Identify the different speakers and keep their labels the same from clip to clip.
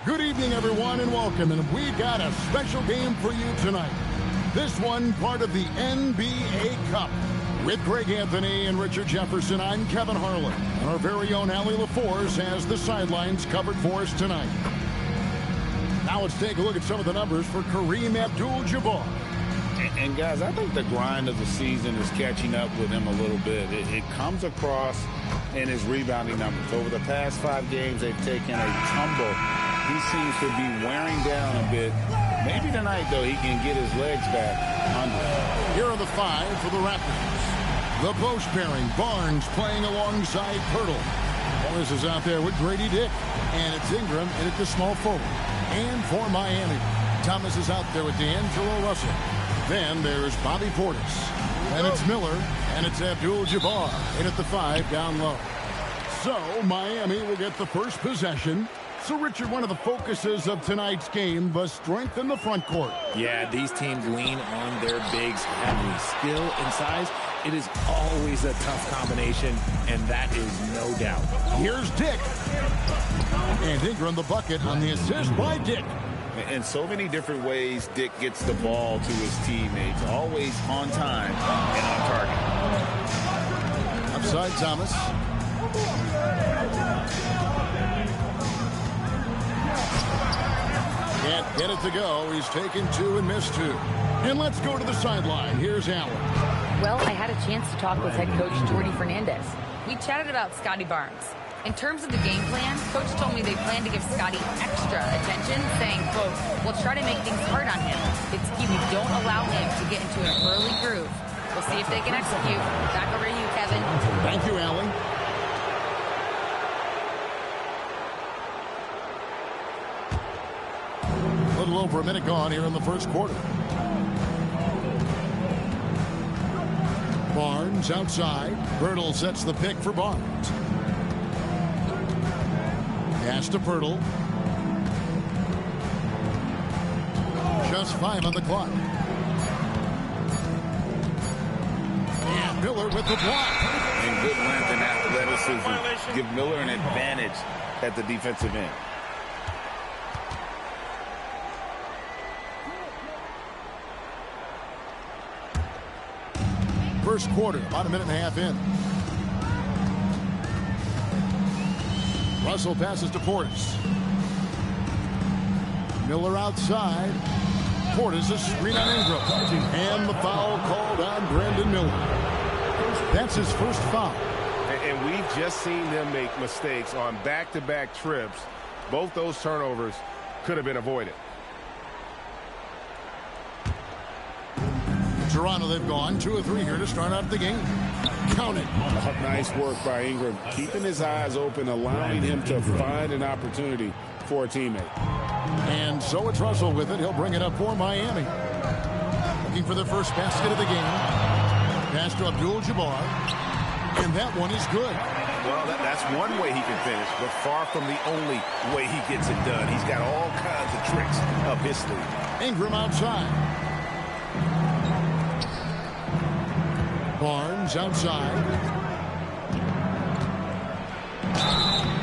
Speaker 1: Good evening, everyone, and welcome. And we got a special game for you tonight. This one part of the NBA Cup. With Greg Anthony and Richard Jefferson, I'm Kevin Harlan. And our very own Allie LaForce has the sidelines covered for us tonight. Now let's take a look at some of the numbers for Kareem Abdul-Jabbar.
Speaker 2: And guys, I think the grind of the season is catching up with him a little bit. It comes across in his rebounding numbers. Over the past 5 games, they've taken a tumble. He seems to be wearing down a bit. Maybe tonight, though, he can get his legs back under.
Speaker 1: Here are the 5 for the Raptors. The post pairing, Barnes playing alongside Pirtle. Morris is out there with Grady Dick. And it's Ingram in at the small forward. And for Miami, Thomas is out there with D'Angelo Russell. Then there's Bobby Portis. And it's Miller. And it's Abdul-Jabbar in at the 5 down low. So Miami will get the first possession. So, Richard, one of the focuses of tonight's game was strength in the front court.
Speaker 3: Yeah, these teams lean on their bigs heavily. Skill and size, it is always a tough combination, and that is no doubt.
Speaker 1: Here's Dick. And Ingram the bucket on the assist by Dick.
Speaker 2: In so many different ways, Dick gets the ball to his teammates. Always on time and on target.
Speaker 1: Upside Thomas. Can't get it to go. He's taken 2 and missed 2. And let's go to the sideline. Here's Allen.
Speaker 4: Well, I had a chance to talk with head coach Jordy Fernandez. We chatted about Scotty Barnes. In terms of the game plan, coach told me they plan to give Scotty extra attention, saying, quote, we'll try to make things hard on him. It's key we don't allow him to get into an early groove. We'll see if they can execute. Back over to you, Kevin.
Speaker 1: Thank you, Allen. A little over a minute gone here in the first quarter. Barnes outside. Pirtle sets the pick for Barnes. Pass to Pirtle. Just 5 on the clock. And Miller with the block.
Speaker 2: And good length and athleticism give Miller an advantage at the defensive end.
Speaker 1: First quarter, about a minute and a half in. Russell passes to Portis. Miller outside. Portis a screen on Ingram. And the foul called on Brandon Miller. That's his first foul.
Speaker 5: And we've just seen them make mistakes on back-to-back trips. Both those turnovers could have been avoided.
Speaker 1: Toronto, they've gone 2 of 3 here to start out the game. Count it.
Speaker 2: Nice work by Ingram, keeping his eyes open, allowing him to find an opportunity for a teammate.
Speaker 1: And so it's Russell with it. He'll bring it up for Miami. Looking for the first basket of the game. Pass to Abdul-Jabbar. And that one is good.
Speaker 5: Well, that's one way he can finish, but far from the only way he gets it done. He's got all kinds of tricks up his sleeve.
Speaker 1: Ingram outside. Barnes outside.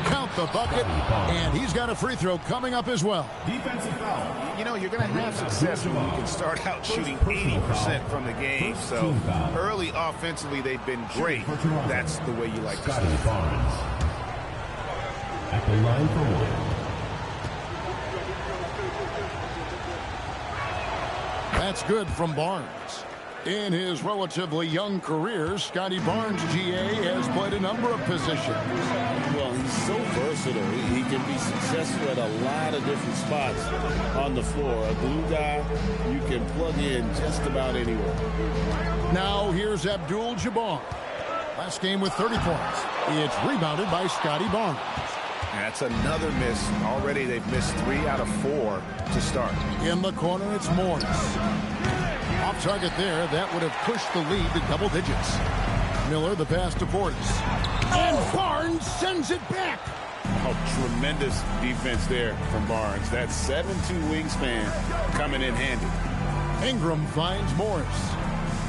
Speaker 1: Count the bucket, and he's got a free throw coming up as well.
Speaker 5: Defensive foul. You know, you're going to have success when you can start out shooting 80% from the game. So early offensively, they've been great. That's the way you like to see it.
Speaker 6: Barnes at the line for 1.
Speaker 1: That's good from Barnes. In his relatively young career, Scotty Barnes, GA, has played a number of positions.
Speaker 2: Well, he's so versatile. He can be successful at a lot of different spots on the floor. A glue guy you can plug in just about anywhere.
Speaker 1: Now here's Abdul-Jabbar. Last game with 30 points. It's rebounded by Scotty Barnes.
Speaker 5: That's another miss. Already they've missed 3 out of 4 to start.
Speaker 1: In the corner, it's Morris. Off target there. That would have pushed the lead to double digits. Miller, the pass to Portis. And Barnes sends it back.
Speaker 2: Oh, tremendous defense there from Barnes. That 7'2" wingspan coming in handy.
Speaker 1: Ingram finds Morris.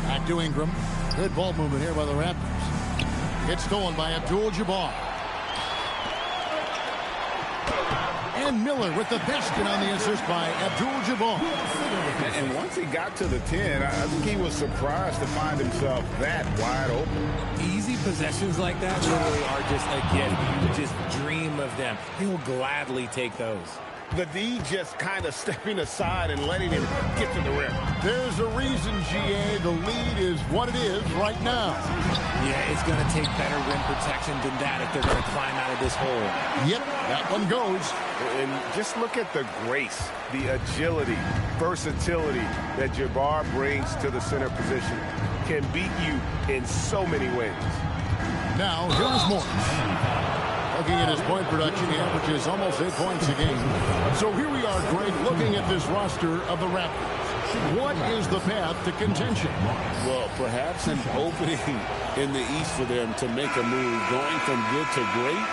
Speaker 1: Back to Ingram. Good ball movement here by the Raptors. It's stolen by Abdul-Jabbar. And Miller with the basket on the assist by Abdul-Jabbar.
Speaker 2: And once he got to the 10, I think he was surprised to find himself that wide open.
Speaker 3: Easy possessions like that literally are just a gift. You just dream of them. He'll gladly take those.
Speaker 5: The D just kind of stepping aside and letting him get to the rim.
Speaker 1: There's a reason, GA, the lead is what it is right now.
Speaker 3: Yeah, it's going to take better rim protection than that if they're going to climb out of this hole.
Speaker 1: Yep, that one goes.
Speaker 5: And just look at the grace, the agility, versatility that Jabbar brings to the center position. Can beat you in so many ways.
Speaker 1: Now, here's Morris. Looking at his point production, he averages almost 8 points a game. So here we are, Greg, looking at this roster of the Raptors. What is the path to contention?
Speaker 2: Well, perhaps an opening in the East for them to make a move. Going from good to great,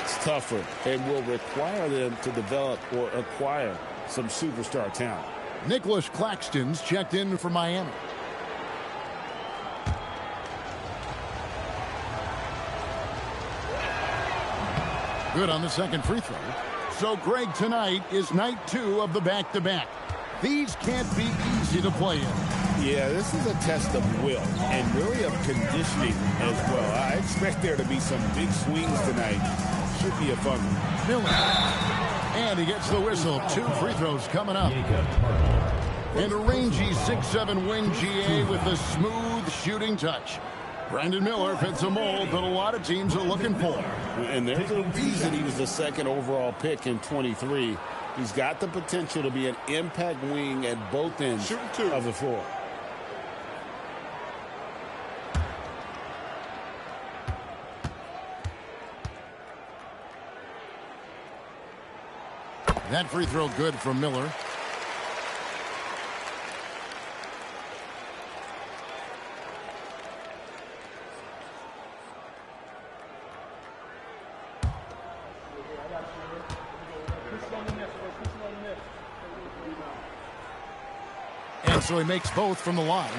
Speaker 2: it's tougher and will require them to develop or acquire some superstar talent.
Speaker 1: Nicholas Claxton's checked in for Miami. Good on the second free throw. So, Greg, tonight is night 2 of the back-to-back. These can't be easy to play in.
Speaker 2: Yeah, this is a test of will and really of conditioning as well. I expect there to be some big swings tonight. Should be a fun one.
Speaker 1: Miller. And he gets the whistle. 2 free throws coming up. And a rangy 6'7" wing GA with a smooth shooting touch. Brandon Miller fits a mold that a lot of teams are looking for.
Speaker 2: And there's a reason he was the second overall pick in 23. He's got the potential to be an impact wing at both ends of the floor.
Speaker 1: That free throw good from Miller. And so he makes both from the line.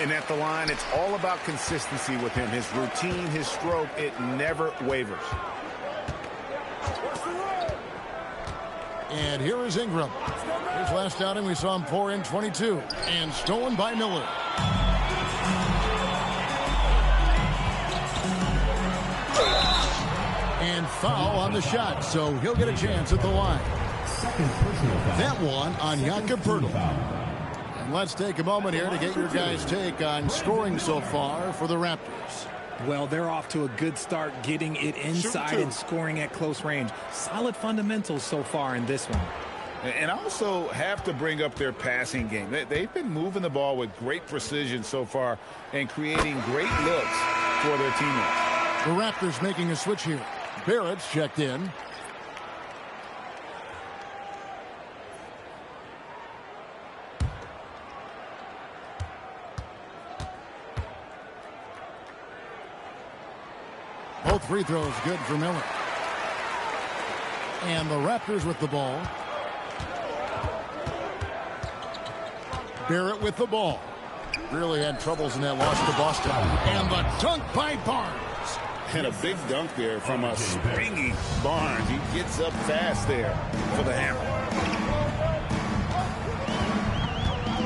Speaker 5: And at the line, it's all about consistency with him. His routine, his stroke, it never wavers.
Speaker 1: And here is Ingram. His last outing, we saw him pour in 22. And stolen by Miller. And foul on the shot, so he'll get a chance at the line. That one on Jakob Poeltl. And let's take a moment here to get your guys' take on scoring so far for the Raptors.
Speaker 3: Well, they're off to a good start getting it inside and scoring at close range. Solid fundamentals so far in this one.
Speaker 5: And also have to bring up their passing game. They've been moving the ball with great precision so far and creating great looks for their teammates.
Speaker 1: The Raptors making a switch here. Barrett's checked in. Both free throws good for Miller. And the Raptors with the ball. Barrett with the ball. Really had troubles in that loss to Boston. And the dunk by Barnes.
Speaker 2: And a big dunk there from a springy Barnes. He gets up fast there for the hammer.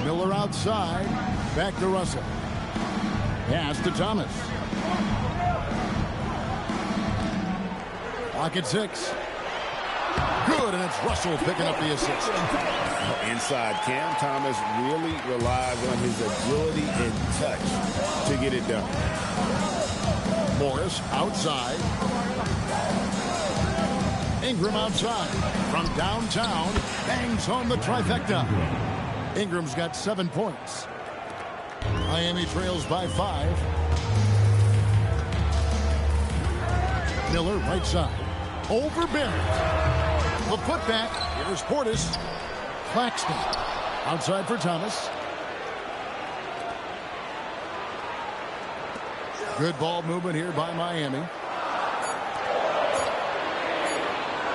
Speaker 1: Miller outside. Back to Russell. Pass to Thomas. Clock at 6. Good, and it's Russell picking up the assist.
Speaker 2: Inside, Cam Thomas really relies on his agility and touch to get it done.
Speaker 1: Morris outside. Ingram outside. From downtown, bangs home the trifecta. Ingram's got 7 points. Miami trails by 5. Miller right side. Over Barrett. The putback. Here's Portis. Claxton. Outside for Thomas. Good ball movement here by Miami.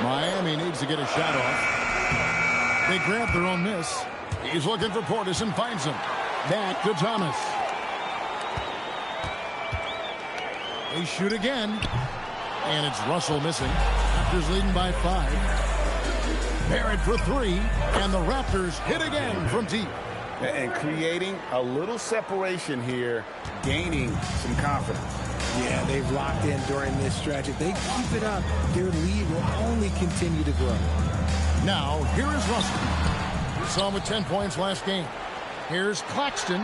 Speaker 1: Miami needs to get a shot off. They grab their own miss. He's looking for Portis and finds him. Back to Thomas. They shoot again. And it's Russell missing. Raptors leading by 5. Barrett for three, and the Raptors hit again from deep.
Speaker 2: And creating a little separation here, gaining some confidence.
Speaker 3: Yeah, they've locked in during this stretch. If they keep it up, their lead will only continue to grow.
Speaker 1: Now, here is Russell. We saw him with 10 points last game. Here's Claxton.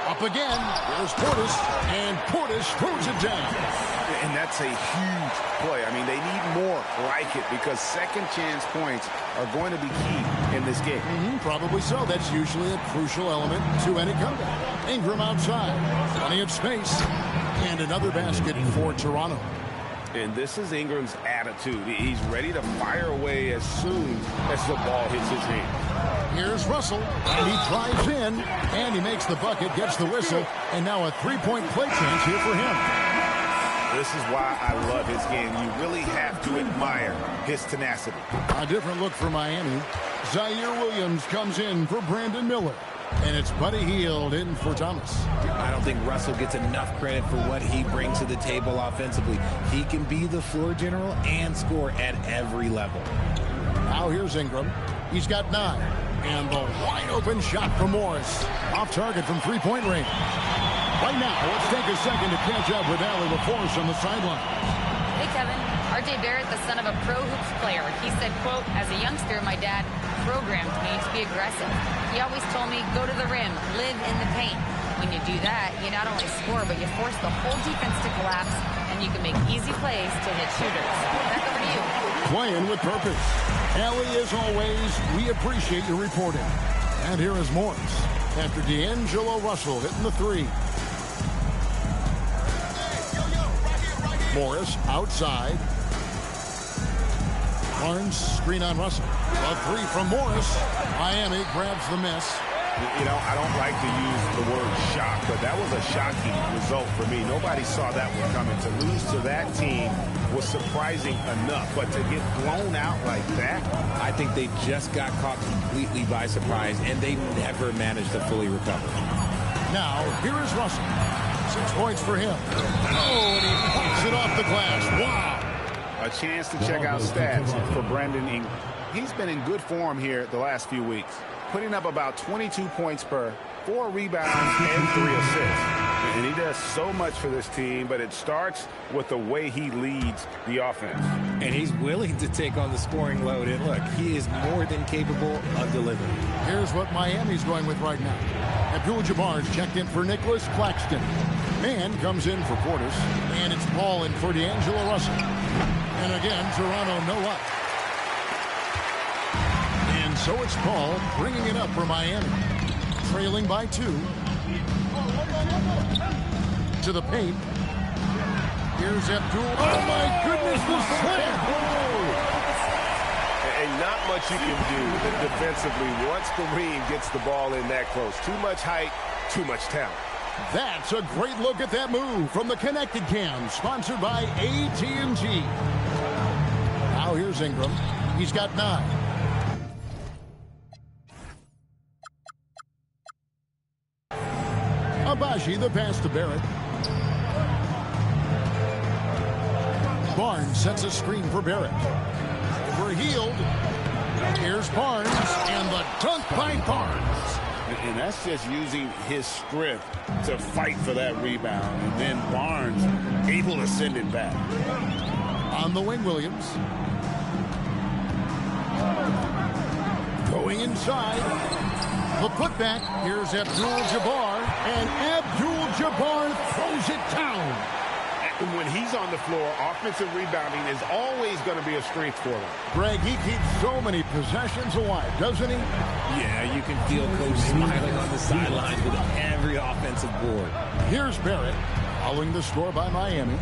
Speaker 1: Up again. Here's Portis. And Portis throws it down.
Speaker 5: And that's a huge play. I mean, they need more like it because second chance points are going to be key in this game.
Speaker 1: Probably so. That's usually a crucial element to any comeback. Ingram outside. Plenty of space. And another basket for Toronto.
Speaker 5: And this is Ingram's attitude. He's ready to fire away as soon as the ball hits his hand.
Speaker 1: Here's Russell, and he drives in, and he makes the bucket, gets the whistle, and now a three-point play chance here for him.
Speaker 5: This is why I love his game. You really have to admire his tenacity.
Speaker 1: A different look for Miami. Zaire Williams comes in for Brandon Miller. And it's Buddy Hield in for Thomas.
Speaker 3: I don't think Russell gets enough credit for what he brings to the table offensively. He can be the floor general and score at every level.
Speaker 1: Now here's Ingram. He's got 9. And the wide-open shot from Morris. Off target from three-point range. Right now, let's take a second to catch up with Allie LaForce on the sideline.
Speaker 4: Hey, Kevin. R.J. Barrett, the son of a pro hoops player. He said, quote, as a youngster, my dad programmed me to be aggressive. He always told me, go to the rim, live in the paint. When you do that, you not only score, but you force the whole defense to collapse, and you can make easy plays to hit shooters. Back over to you.
Speaker 1: Playing with purpose. Allie, as always, we appreciate your reporting. And here is Morris after D'Angelo Russell hitting the three. Morris outside. Barnes screen on Russell. A three from Morris. Miami grabs the miss.
Speaker 5: You know, I don't like to use the word shock, but that was a shocking result for me. Nobody saw that one coming. To lose to that team was surprising enough, but to get blown out like that,
Speaker 3: I think they just got caught completely by surprise, and they never managed to fully recover.
Speaker 1: Now, here is Russell. 6 points for him. Oh, and he pops it off the glass. Wow.
Speaker 5: a chance to check out stats for Brandon Ingram. He's been in good form here the last few weeks, putting up about 22 points per, 4 rebounds, and 3 assists. And he does so much for this team, but it starts with the way he leads the offense.
Speaker 3: And he's willing to take on the scoring load. And look, he is more than capable of delivering.
Speaker 1: Here's what Miami's going with right now. Abdul-Jabbar's checked in for Nicholas Claxton. Man comes in for Portis. And it's Paul in for D'Angelo Russell. And again, Toronto no up. And so it's Paul bringing it up for Miami. Trailing by 2. To the paint. Here's Abdul. Oh, my goodness, the slam.
Speaker 5: And not much you can do defensively once Kareem gets the ball in that close. Too much height, too much talent.
Speaker 1: That's a great look at that move from the Connected Cam, sponsored by AT&T. Now here's Ingram. He's got 9. Abaji, the pass to Barrett. Barnes sets a screen for Barrett. Over Hield. Here's Barnes, and the dunk by Barnes.
Speaker 2: And that's just using his strength to fight for that rebound. And then Barnes able to send it back.
Speaker 1: On the wing, Williams. Going inside. The putback. Here's Abdul-Jabbar. And Abdul-Jabbar throws it down.
Speaker 5: When he's on the floor, offensive rebounding is always going to be a strength for him.
Speaker 1: Greg, he keeps so many possessions alive, doesn't he?
Speaker 3: Yeah, you can feel Coach smiling on the sidelines with every offensive board.
Speaker 1: Here's Barrett, following the score by Miami.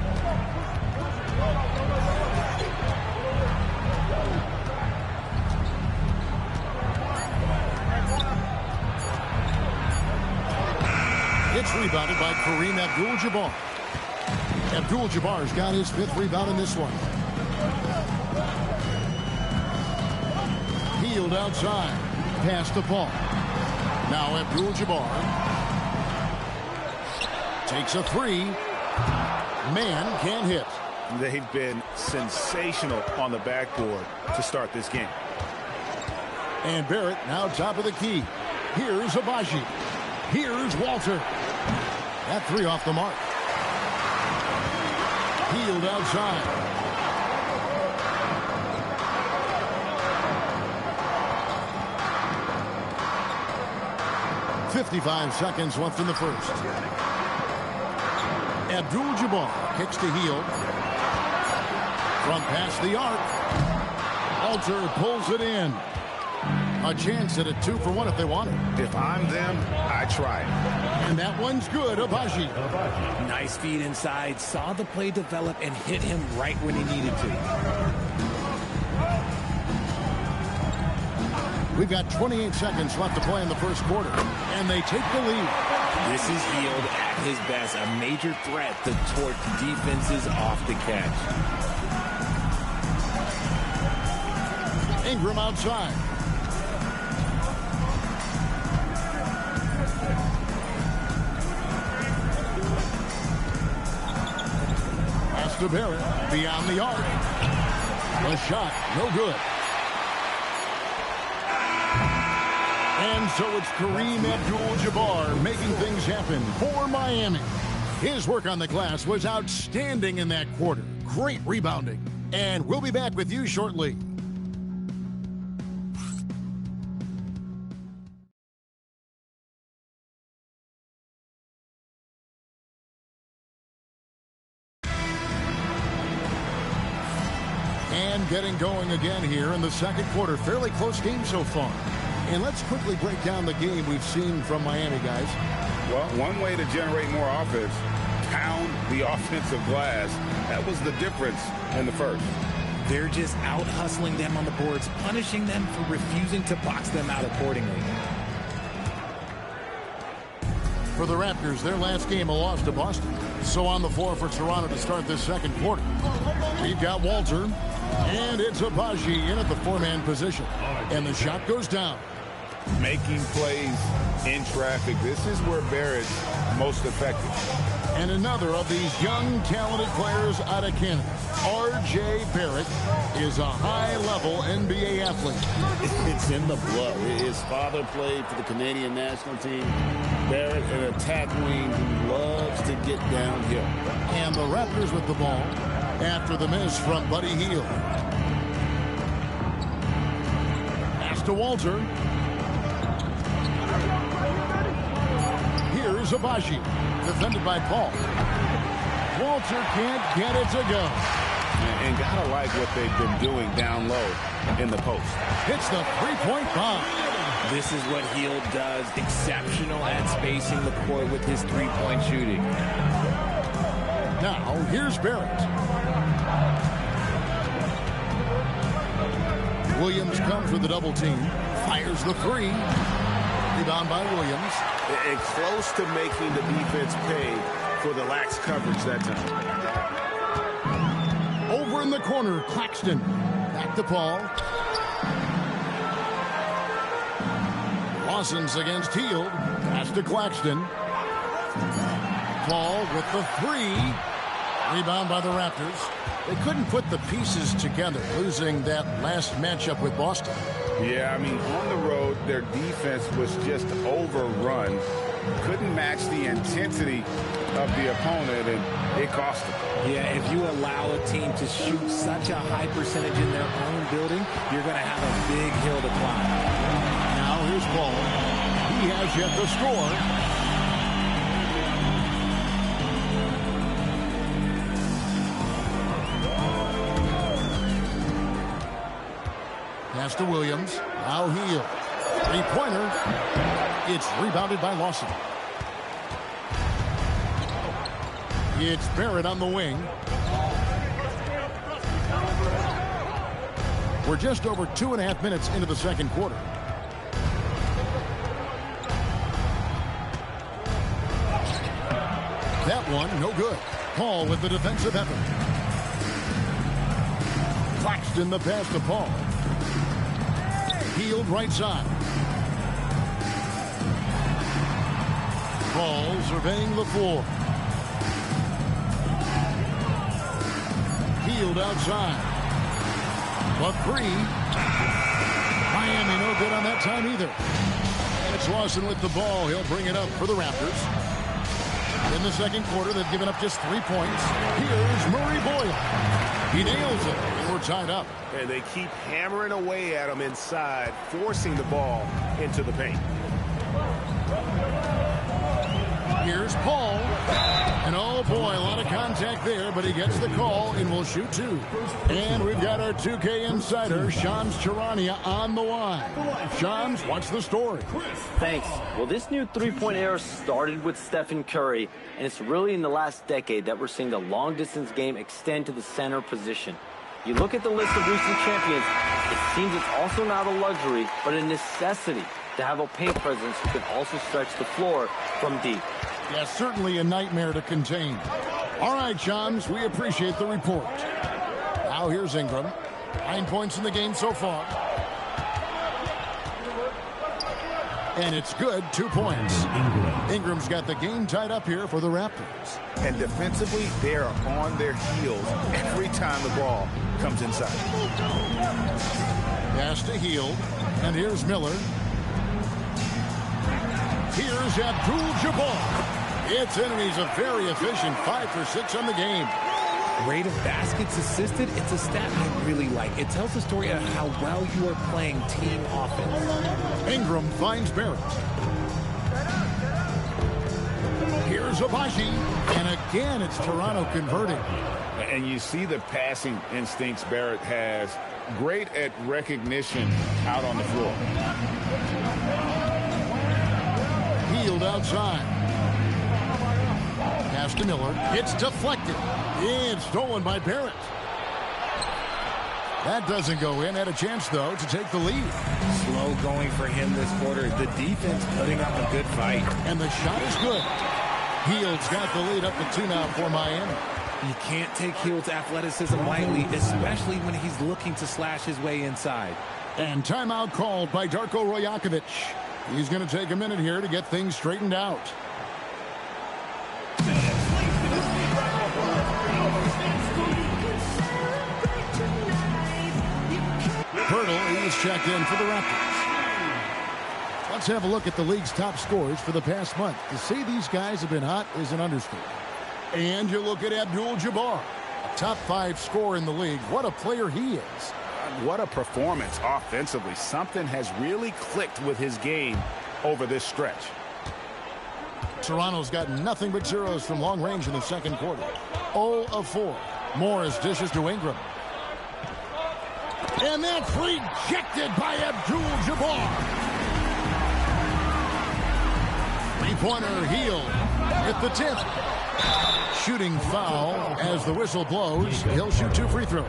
Speaker 1: It's rebounded by Kareem Abdul-Jabbar. Abdul-Jabbar's got his 5th rebound in this one. Hield outside. Pass to Paul. Now Abdul-Jabbar takes a 3. Man can't hit.
Speaker 5: They've been sensational on the backboard to start this game.
Speaker 1: And Barrett now top of the key. Here's Abaji. Here's Walter. That three off the mark. Healed outside. .55 seconds left in the first. Abdul-Jabbar kicks to Hield. From past the arc. Walter pulls it in. A chance at a 2-for-1 if they want it.
Speaker 5: If I'm them, I try it.
Speaker 1: And that one's good, Abaji.
Speaker 3: Nice feed inside. Saw the play develop and hit him right when he needed to.
Speaker 1: We've got 28 seconds left to play in the first quarter. And they take the lead.
Speaker 3: This is Hield at his best. A major threat to torch defenses off the catch.
Speaker 1: Ingram outside. Pass to Barrett. Beyond the arc. The shot, no good. And so it's Kareem Abdul-Jabbar making things happen for Miami. His work on the glass was outstanding in that quarter. Great rebounding. And we'll be back with you shortly. And getting going again here in the second quarter. Fairly close game so far. And let's quickly break down the game we've seen from Miami, guys.
Speaker 5: Well, one way to generate more offense, pound the offensive glass. That was the difference in the first.
Speaker 3: They're just out hustling them on the boards, punishing them for refusing to box them out accordingly.
Speaker 1: For the Raptors, their last game a loss to Boston. So on the floor for Toronto to start this second quarter. We've got Walter, and it's Abaji in at the four-man position. And the shot goes down.
Speaker 5: Making plays in traffic. This is where Barrett's most effective.
Speaker 1: And another of these young, talented players out of Canada, R.J. Barrett, is a high-level NBA athlete.
Speaker 2: It's in the blood. His father played for the Canadian national team. Barrett, an attack wing who loves to get downhill.
Speaker 1: And the Raptors with the ball after the miss from Buddy Hield. Pass to Walter. Here's Abaji, defended by Paul. Walter can't get it to go.
Speaker 5: And gotta like what they've been doing down low in the post.
Speaker 1: Hits the three-point bomb.
Speaker 3: This is what Hield does. Exceptional at spacing the court with his three-point shooting.
Speaker 1: Now, here's Barrett. Williams comes with the double team. Fires the three. Rebound by Williams.
Speaker 2: And close to making the defense pay for the lax coverage that time.
Speaker 1: Over in the corner, Claxton. Back to Paul. Lawson's against Hield. Pass to Claxton. Paul with the three. Rebound by the Raptors. They couldn't put the pieces together, losing that last matchup with Boston.
Speaker 5: Yeah, I mean, on the road, their defense was just overrun. Couldn't match the intensity of the opponent, and it cost them.
Speaker 3: Yeah, if you allow a team to shoot such a high percentage in their own building, you're going to have a big hill to climb.
Speaker 1: Now here's Paul. He has yet to score. Pass to Williams. Now Hield. Three-pointer. It's rebounded by Lawson. It's Barrett on the wing. We're just over 2.5 minutes into the second quarter. That one, no good. Paul with the defensive effort. Claxton the pass to Paul. Hield right side. Paul surveying the floor. Hield outside. A three by Miami no good on that time either. And it's Lawson with the ball. He'll bring it up for the Raptors. In the second quarter, they've given up just 3 points. Here's Murray Boyle. He nails it. And we're tied up.
Speaker 5: And they keep hammering away at him inside, forcing the ball into the paint.
Speaker 1: Here's Paul. And oh boy, a lot of contact there, but he gets the call and will shoot 2. And we've got our 2K insider, Shams Charania, on the line. Shams, what's the story?
Speaker 7: Thanks. Well, this new three-point era started with Stephen Curry, and it's really in the last decade that we're seeing the long-distance game extend to the center position. You look at the list of recent champions, it seems it's also not a luxury, but a necessity to have a paint presence who can also stretch the floor from deep.
Speaker 1: Yeah, certainly a nightmare to contain. All right, Shams, we appreciate the report. Now here's Ingram. 9 points in the game so far. And it's good, 2 points. Ingram's got the game tied up here for the Raptors.
Speaker 5: And defensively, they are on their heels every time the ball comes inside.
Speaker 1: Pass to Hield. And here's Miller. Here's Abdul-Jabbar. It's in, and he's a very efficient 5 for 6 on the game.
Speaker 3: Rate of baskets assisted, it's a stat I really like. It tells the story of how well you are playing team offense.
Speaker 1: Ingram finds Barrett. Here's Abaji. And again, it's Toronto converting.
Speaker 2: And you see the passing instincts Barrett has. Great at recognition out on the floor.
Speaker 1: Hield outside. Pass to Miller. It's deflected. It's stolen by Barrett. That doesn't go in. Had a chance, though, to take the lead.
Speaker 3: Slow going for him this quarter. The defense putting up a good fight.
Speaker 1: And the shot is good. Hield's got the lead up to 2 now for Miami.
Speaker 3: You can't take Hield's athleticism lightly, especially when he's looking to slash his way inside.
Speaker 1: And timeout called by Darko Rajakovic. He's going to take a minute here to get things straightened out. Pirtle is checked in for the Raptors. Let's have a look at the league's top scorers for the past month. To say these guys have been hot is an understatement. And you look at Abdul-Jabbar, a top 5 scorer in the league. What a player he is.
Speaker 5: What a performance offensively. Something has really clicked with his game over this stretch.
Speaker 1: Toronto's got nothing but zeros from long range in the second quarter. 0 of 4. Morris dishes to Ingram. And that's rejected by Abdul-Jabbar. Three-pointer Hield at the tip. Shooting foul as the whistle blows. He'll shoot 2 free throws.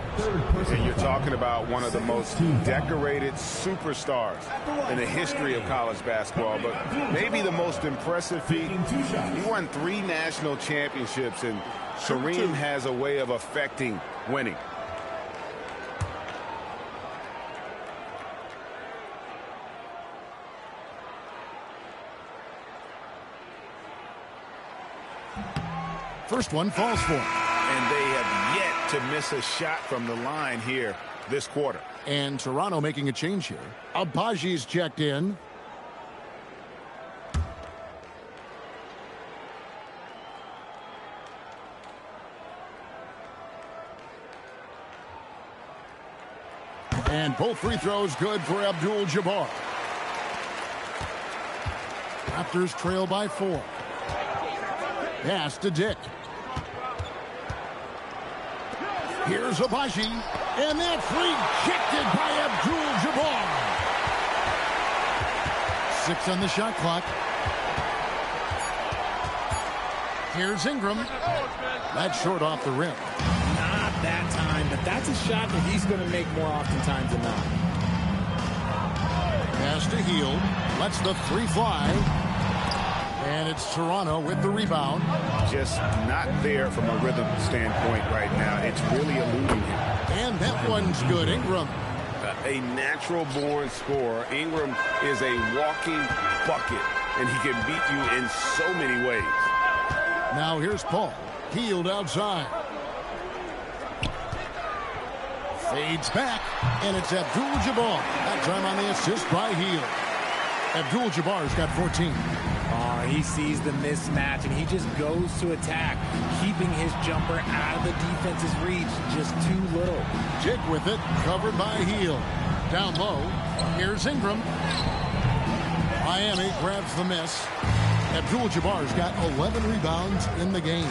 Speaker 5: And you're talking about one of the most decorated superstars in the history of college basketball, but maybe the most impressive feat. He won 3 national championships, and Kareem has a way of affecting winning.
Speaker 1: First one falls for him.
Speaker 5: And they have yet to miss a shot from the line here this quarter.
Speaker 1: And Toronto making a change here. Abaji's checked in. And both free throws good for Abdul-Jabbar. Raptors trail by 4. Pass to Dick. Here's Abaji. And that's rejected by Abdul-Jabbar. 6 on the shot clock. Here's Ingram. That's short off the rim.
Speaker 3: Not that time, but that's a shot that he's going to make more oftentimes than not.
Speaker 1: Pass to Hield. Lets the 3 fly. And it's Toronto with the rebound.
Speaker 5: Just not there from a rhythm standpoint right now. It's really eluding him.
Speaker 1: And that one's good. Ingram.
Speaker 5: A natural-born scorer. Ingram is a walking bucket, and he can beat you in so many ways.
Speaker 1: Now here's Paul. Hield outside. Fades back, and it's Abdul-Jabbar. That time on the assist by Heel. Abdul-Jabbar's got 14.
Speaker 3: Oh, he sees the mismatch, and he just goes to attack, keeping his jumper out of the defense's reach. Just too little.
Speaker 1: Dick with it, covered by Heel. Down low, here's Ingram. Miami grabs the miss. Abdul-Jabbar's got 11 rebounds in the game.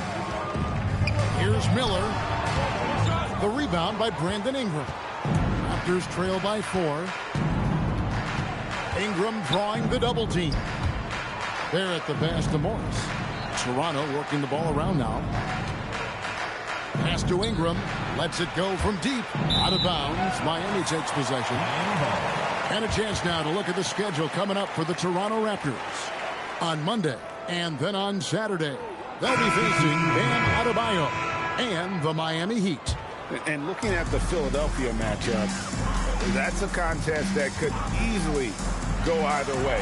Speaker 1: Here's Miller. The rebound by Brandon Ingram. Raptors trail by 4. Ingram drawing the double team. There at the pass to Morris. Toronto working the ball around now. Pass to Ingram. Lets it go from deep. Out of bounds. Miami takes possession. And a chance now to look at the schedule coming up for the Toronto Raptors. On Monday and then on Saturday, they'll be facing Bam Adebayo and the Miami Heat.
Speaker 5: And looking at the Philadelphia matchup, that's a contest that could easily go either way.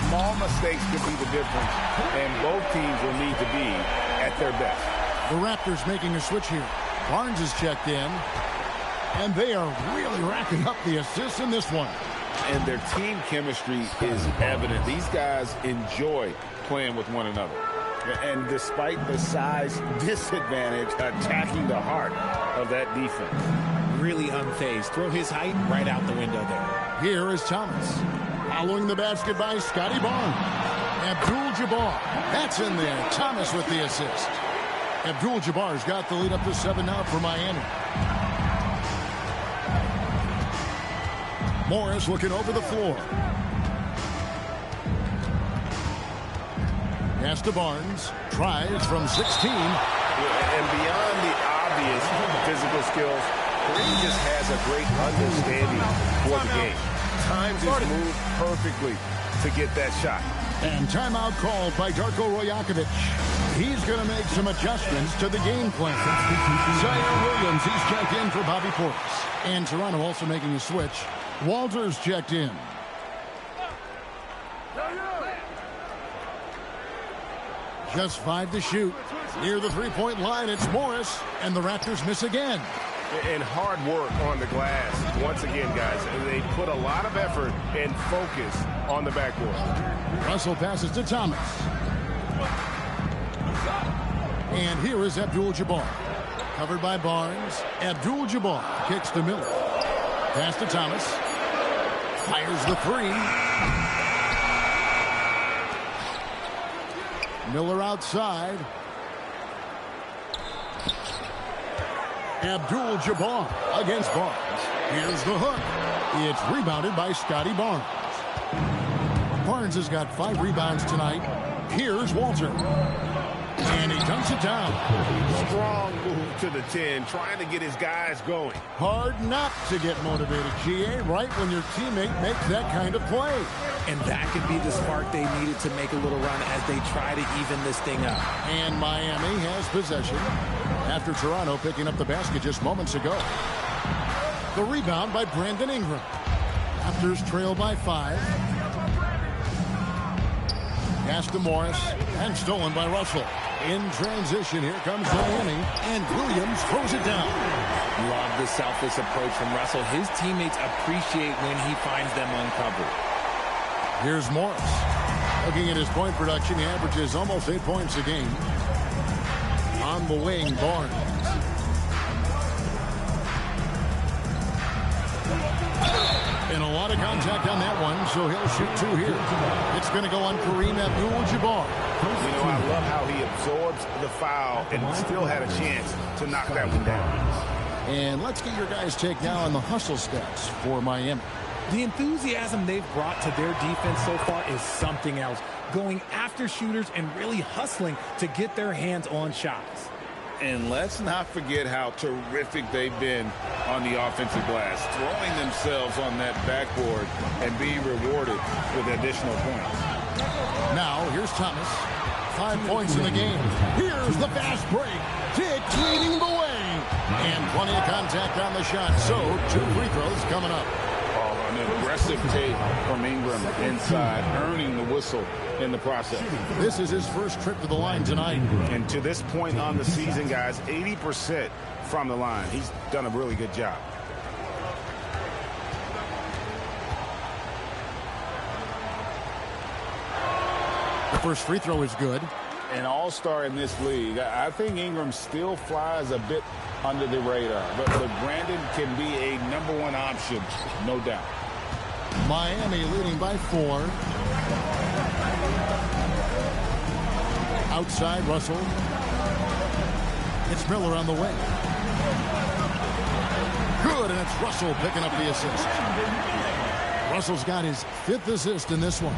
Speaker 5: Small mistakes could be the difference, and both teams will need to be at their best.
Speaker 1: The Raptors making a switch here. Barnes is checked in, and they are really racking up the assists in this one.
Speaker 5: And their team chemistry is evident. These guys enjoy playing with one another. And despite the size disadvantage, attacking the heart of that defense.
Speaker 3: Really unfazed. Throw his height right out the window there.
Speaker 1: Here is Thomas. Following the basket by Scotty Barnes. Abdul-Jabbar. That's in there. Thomas with the assist. Abdul-Jabbar's got the lead up to 7 now for Miami. Morris looking over the floor. Pass to Barnes. Tries from 16.
Speaker 5: And beyond the obvious physical skills, Kareem just has a great understanding for the game. Times his move perfectly to get that shot.
Speaker 1: And timeout called by Darko Rojakovic. He's going to make some adjustments to the game plan. Zion Williams, he's checked in for Bobby Portis. And Toronto also making a switch. Walters checked in. Just 5 to shoot. Near the three-point line, it's Morris. And the Raptors miss again.
Speaker 5: And hard work on the glass. Once again, guys, they put a lot of effort and focus on the backboard.
Speaker 1: Russell passes to Thomas. And here is Abdul-Jabbar. Covered by Barnes. Abdul-Jabbar kicks to Miller. Pass to Thomas. Fires the 3. Miller outside. Abdul-Jabbar against Barnes. Here's the hook. It's rebounded by Scotty Barnes. Barnes has got 5 rebounds tonight. Here's Walter. And he dunks it down.
Speaker 5: Strong move to the 10, trying to get his guys going.
Speaker 1: Hard not to get motivated, GA, right when your teammate makes that kind of play.
Speaker 3: And that could be the spark they needed to make a little run as they try to even this thing up.
Speaker 1: And Miami has possession after Toronto picking up the basket just moments ago. The rebound by Brandon Ingram. Raptors trail by 5. Pass to Morris and stolen by Russell. In transition, here comes Miami, and Williams throws it down.
Speaker 3: Love the selfless approach from Russell. His teammates appreciate when he finds them uncovered.
Speaker 1: Here's Morris. Looking at his point production, he averages almost 8 points a game. On the wing, Barnes. And a lot of contact on that one, so he'll shoot 2 here. It's going to go on Kareem Abdul-Jabbar.
Speaker 5: You know, I love how he absorbs the foul and still had a chance to knock that one down.
Speaker 1: And let's get your guys' take now on the hustle stats for Miami.
Speaker 3: The enthusiasm they've brought to their defense so far is something else. Going after shooters and really hustling to get their hands on shots.
Speaker 5: And let's not forget how terrific they've been on the offensive glass, throwing themselves on that backboard and being rewarded with additional points.
Speaker 1: Now, here's Thomas. 5 points in the game. Here's the fast break. Dick leading the way. And plenty of contact on the shot, so 2 free throws coming up.
Speaker 5: An aggressive take from Ingram inside, earning the whistle in the process.
Speaker 1: This is his first trip to the line tonight.
Speaker 5: And to this point on the season, guys, 80% from the line. He's done a really good job.
Speaker 1: first free throw is good.
Speaker 2: An all-star in this league. I think Ingram still flies a bit under the radar. But Brandon can be a #1 option, no doubt.
Speaker 1: Miami leading by 4. Outside, Russell. It's Miller on the wing. Good, and it's Russell picking up the assist. Russell's got his 5th assist in this one.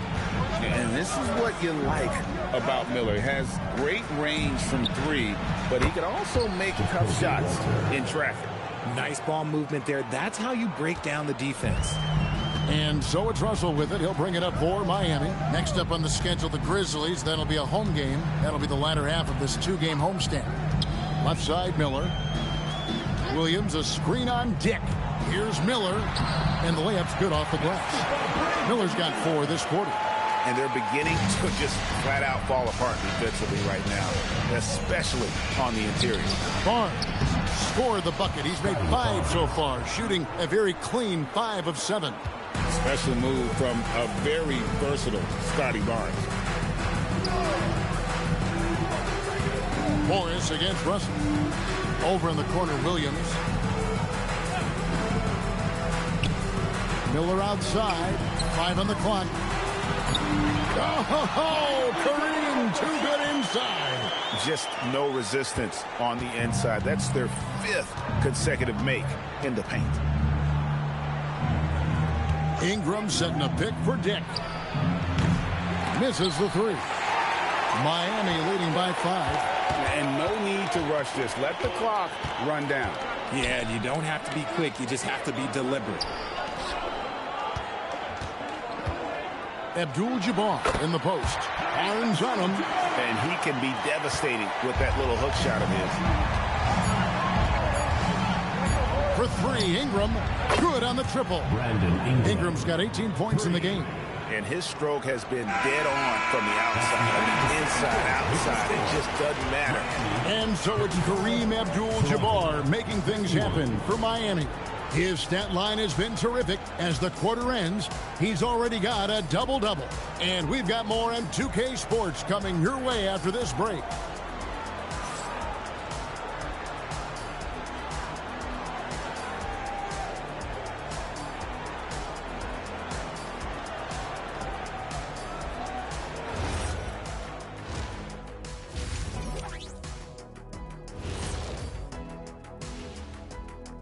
Speaker 2: And this is what you like about Miller. He has great range from 3, but he can also make tough shots in traffic.
Speaker 3: Nice ball movement there. That's how you break down the defense.
Speaker 1: And so it's Russell with it. He'll bring it up for Miami. Next up on the schedule, the Grizzlies. That'll be a home game. That'll be the latter half of this 2-game homestand. Left side, Miller. Williams, a screen on Dick. Here's Miller, and the layup's good off the glass. Miller's got 4 this quarter.
Speaker 2: And they're beginning to just flat out fall apart defensively right now, especially on the interior.
Speaker 1: Barnes scored the bucket. He's made 5 so far, shooting a very clean 5 of 7.
Speaker 2: Special move from a very versatile Scotty Barnes.
Speaker 1: Morris against Russell. Over in the corner, Williams. Miller outside. 5 on the clock. Oh, Kareem, too good inside.
Speaker 2: Just no resistance on the inside. That's their 5th consecutive make in the paint.
Speaker 1: Ingram setting a pick for Dick. Misses the 3. Miami leading by 5.
Speaker 2: And no need to rush this. Let the clock run down.
Speaker 3: Yeah, you don't have to be quick. You just have to be deliberate.
Speaker 1: Abdul-Jabbar in the post. Barnes on him.
Speaker 2: And he can be devastating with that little hook shot of his.
Speaker 1: For 3, Ingram. Good on the triple. Ingram's got 18 points in the game.
Speaker 2: And his stroke has been dead on from the outside. I mean, inside, outside. It just doesn't matter.
Speaker 1: And so it's Kareem Abdul-Jabbar making things happen for Miami. His stat line has been terrific. As the quarter ends, he's already got a double-double. And we've got more on 2K Sports coming your way after this break.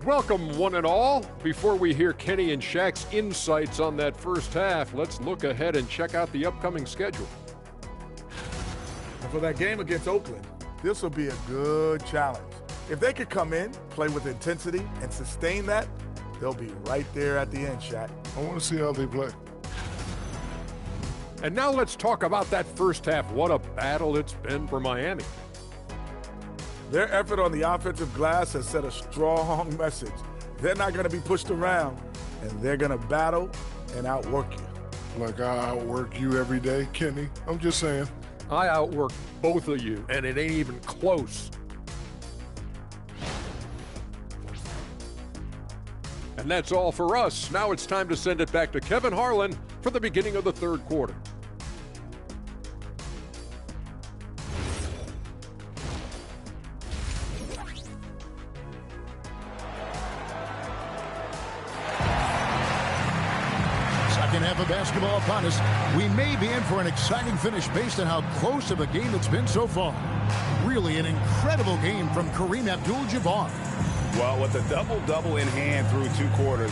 Speaker 8: Welcome, one and all. Before we hear Kenny and Shaq's insights on that first half, let's look ahead and check out the upcoming schedule.
Speaker 9: And for that game against Oakland, this will be a good challenge. If they could come in, play with intensity, and sustain that, they'll be right there at the end, Shaq.
Speaker 10: I want to see how they play.
Speaker 8: And now let's talk about that first half. What a battle it's been for Miami.
Speaker 9: Their effort on the offensive glass has set a strong message. They're not going to be pushed around, and they're going to battle and outwork you.
Speaker 10: Like I outwork you every day, Kenny. I'm just saying.
Speaker 8: I outwork both of you, and it ain't even close. And that's all for us. Now it's time to send it back to Kevin Harlan for the beginning of the third quarter.
Speaker 1: Half of basketball upon us. We may be in for an exciting finish based on how close of a game it's been so far. Really an incredible game from Kareem Abdul-Jabbar.
Speaker 2: Well, with a double-double in hand through 2 quarters,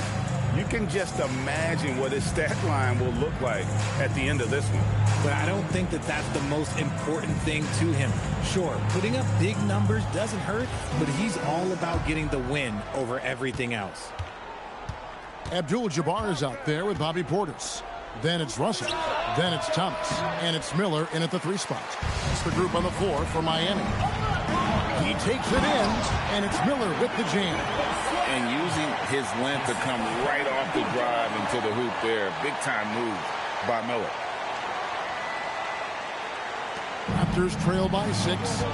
Speaker 2: you can just imagine what his stat line will look like at the end of this one.
Speaker 3: But I don't think that that's the most important thing to him. Sure, putting up big numbers doesn't hurt, but he's all about getting the win over everything else.
Speaker 1: Abdul-Jabbar is out there with Bobby Portis. Then it's Russell. Then it's Thomas. And it's Miller in at the 3 spot. It's the group on the floor for Miami. He takes it in, and it's Miller with the jam.
Speaker 2: And using his length to come right off the drive into the hoop there. Big-time move by Miller.
Speaker 1: Raptors trail by 6.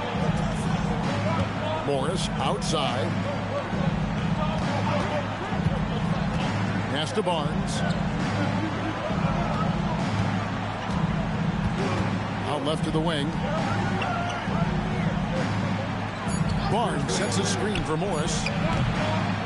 Speaker 1: Morris outside. Pass to Barnes. Out out left to the wing. Barnes sets a screen for Morris.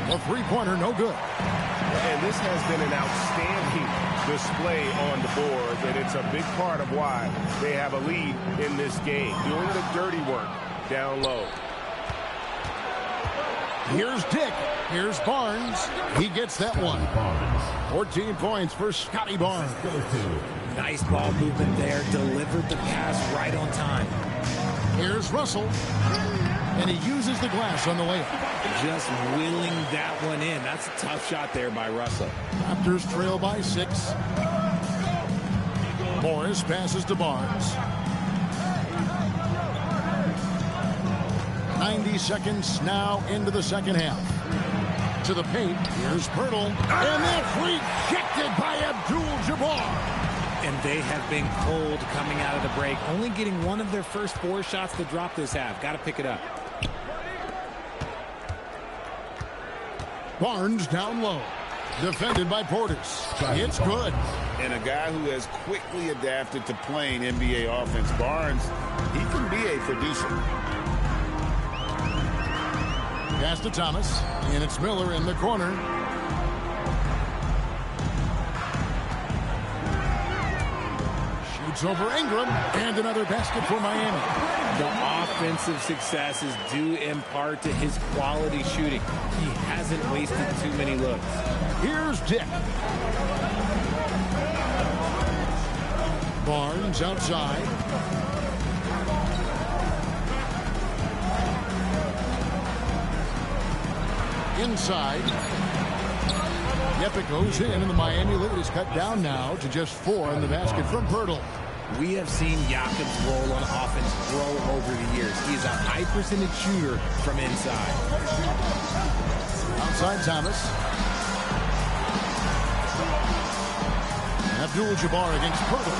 Speaker 1: A three-pointer, no good.
Speaker 5: And this has been an outstanding display on the boards, and it's a big part of why they have a lead in this game, doing the dirty work down low.
Speaker 1: Here's Dick. Here's Barnes. He gets that one. 14 points for Scotty Barnes.
Speaker 3: Nice ball movement there. Delivered the pass right on time.
Speaker 1: Here's Russell. And he uses the glass on the layup.
Speaker 3: Just wheeling that one in. That's a tough shot there by Russell.
Speaker 1: Raptors trail by 6. Morris passes to Barnes. 90 seconds now into the second half. To the paint. Here's Pirtle. And that's rejected by Abdul-Jabbar.
Speaker 3: And they have been cold coming out of the break. Only getting one of their first 4 shots to drop this half. Got to pick it up.
Speaker 1: Barnes down low. Defended by Portis. It's good.
Speaker 2: And a guy who has quickly adapted to playing NBA offense, Barnes, he can be a producer.
Speaker 1: Pass to Thomas. And it's Miller in the corner. Shoots over Ingram. And another basket for Miami.
Speaker 3: The offensive success is due in part to his quality shooting. He hasn't wasted too many looks.
Speaker 1: Here's Dick. Barnes outside. Inside. Yep, it goes in, and the Miami lead is cut down now to just 4 in the basket from Pirtle.
Speaker 3: We have seen Jakob's role on offense grow over the years. He is a high percentage shooter from inside.
Speaker 1: Outside Thomas. Abdul-Jabbar against Pirtle.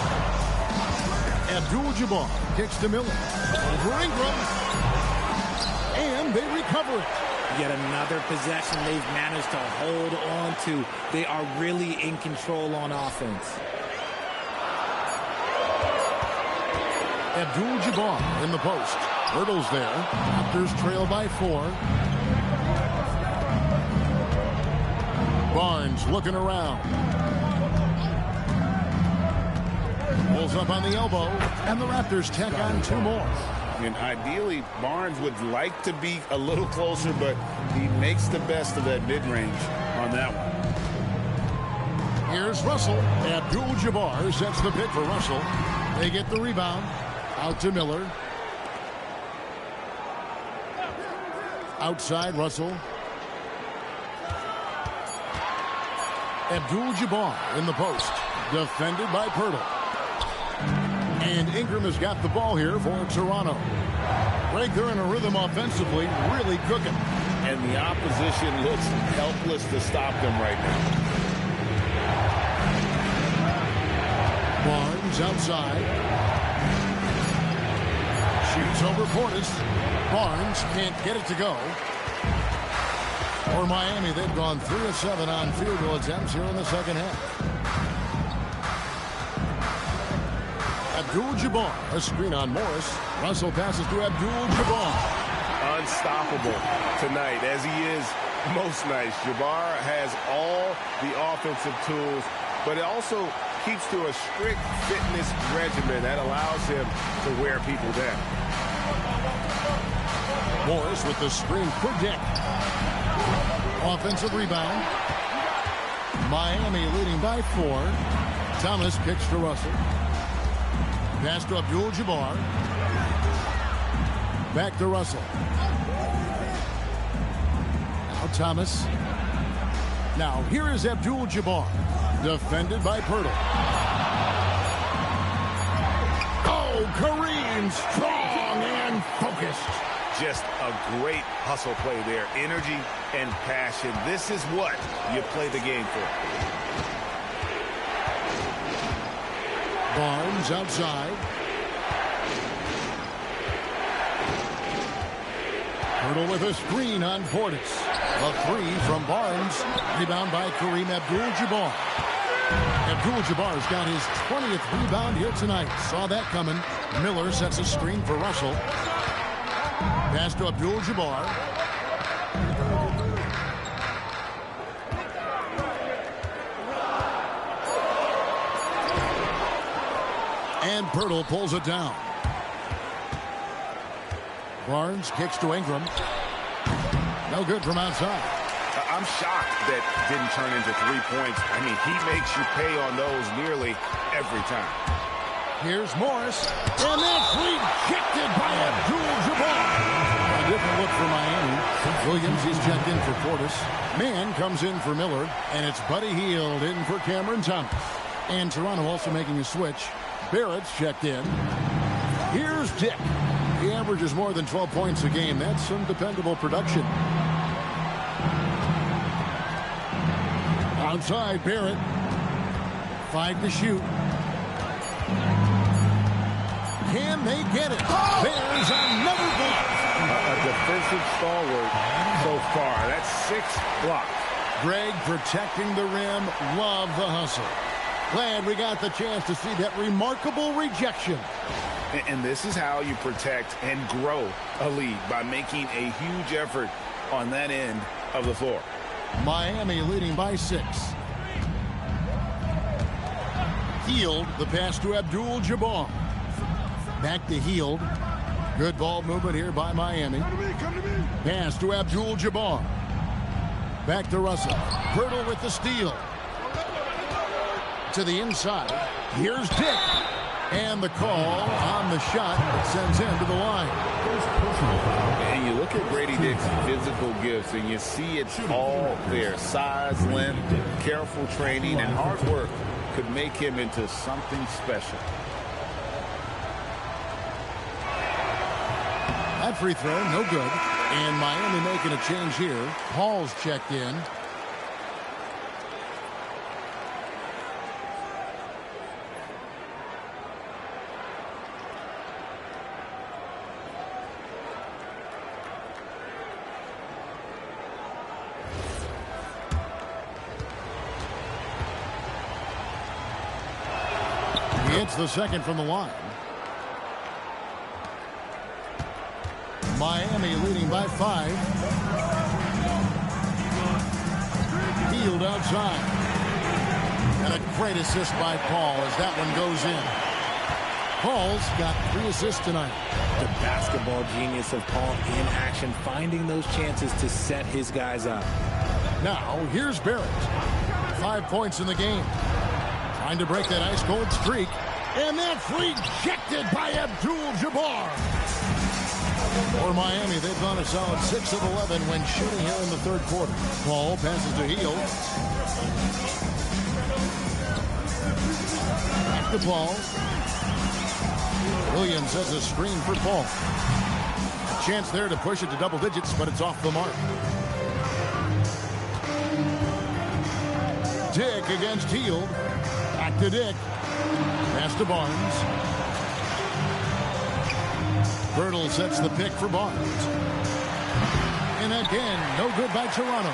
Speaker 1: Abdul-Jabbar kicks to Miller. Over Ingram. And they recover it.
Speaker 3: Yet another possession they've managed to hold on to. They are really in control on offense.
Speaker 1: Abdul-Jabbar in the post. Pirtle's there. Raptors trail by 4. Barnes looking around. Pulls up on the elbow, and the Raptors tack on 2 more.
Speaker 2: And ideally, Barnes would like to be a little closer, but he makes the best of that mid-range on that one.
Speaker 1: Here's Russell. Abdul-Jabbar sets the pick for Russell. They get the rebound. Out to Miller. Outside Russell. Abdul-Jabbar in the post. Defended by Pirtle. And Ingram has got the ball here for Toronto. Right there in a rhythm offensively, really cooking.
Speaker 2: And the opposition looks helpless to stop them right now.
Speaker 1: Barnes outside. Shoots over Portis. Barnes can't get it to go. For Miami, they've gone 3 of 7 on field goal attempts here in the second half. Abdul-Jabbar, a screen on Morris. Russell passes to Abdul-Jabbar.
Speaker 5: Unstoppable tonight, as he is most nights. Jabbar has all the offensive tools, but it also keeps to a strict fitness regimen that allows him to wear people down.
Speaker 1: Morris with the screen for Dick. Offensive rebound. Miami leading by 4. Thomas kicks to Russell. Pass to Abdul-Jabbar. Back to Russell. Now Thomas. Now here is Abdul-Jabbar. Defended by Pirtle. Oh, Kareem, strong and focused.
Speaker 5: Just a great hustle play there. Energy and passion. This is what you play the game for.
Speaker 1: Barnes outside. Pirtle with a screen on Portis. A 3 from Barnes. Rebound by Kareem Abdul-Jabbar. Abdul-Jabbar's got his 20th rebound here tonight. Saw that coming. Miller sets a screen for Russell. Pass to Abdul-Jabbar. And Pirtle pulls it down. Barnes kicks to Ingram. No good from outside.
Speaker 5: I'm shocked that didn't turn into 3 points. I mean, he makes you pay on those nearly every time.
Speaker 1: Here's Morris. And that's rejected by Abdul-Jabbar. A different look for Miami. Williams, he's checked in for Portis. Mann comes in for Miller. And it's Buddy Hield in for Cameron Thomas. And Toronto also making a switch. Barrett's checked in. Here's Dick. He averages more than 12 points a game. That's some dependable production. Outside, Barrett. 5 to shoot. Can they get it? There's another block.
Speaker 5: A defensive stalwart so far. That's 6 blocks.
Speaker 1: Greg protecting the rim. Love the hustle. Glad we got the chance to see that remarkable rejection.
Speaker 5: And this is how you protect and grow a lead, by making a huge effort on that end of the floor.
Speaker 1: Miami leading by 6. Hield, the pass to Abdul-Jabbar. Back to Hield. Good ball movement here by Miami. Pass to Abdul-Jabbar. Back to Russell. Pirtle with the steal. To the inside. Here's Dick. And the call on the shot that sends him to the line.
Speaker 5: And you look at Grady Dick's physical gifts, and you see it's all there. Size, length, careful training, and hard work could make him into something special.
Speaker 1: That free throw, no good. And Miami making a change here. Hall's checked in. It's the second from the line. Miami leading by 5. Hield outside. And a great assist by Paul as that one goes in. Paul's got 3 assists tonight.
Speaker 3: The basketball genius of Paul in action, finding those chances to set his guys up.
Speaker 1: Now, here's Barrett. 5 points in the game. Trying to break that ice-cold streak. And that's rejected by Abdul-Jabbar. For Miami, they've gone a solid 6 of 11 when shooting here in the third quarter. Paul passes to Hield. Back to Paul. Williams has a screen for Paul. Chance there to push it to double digits, but it's off the mark. Dick against Hield. Back to Dick. Pass to Barnes. Pirtle sets the pick for Barnes. And again, no good by Toronto.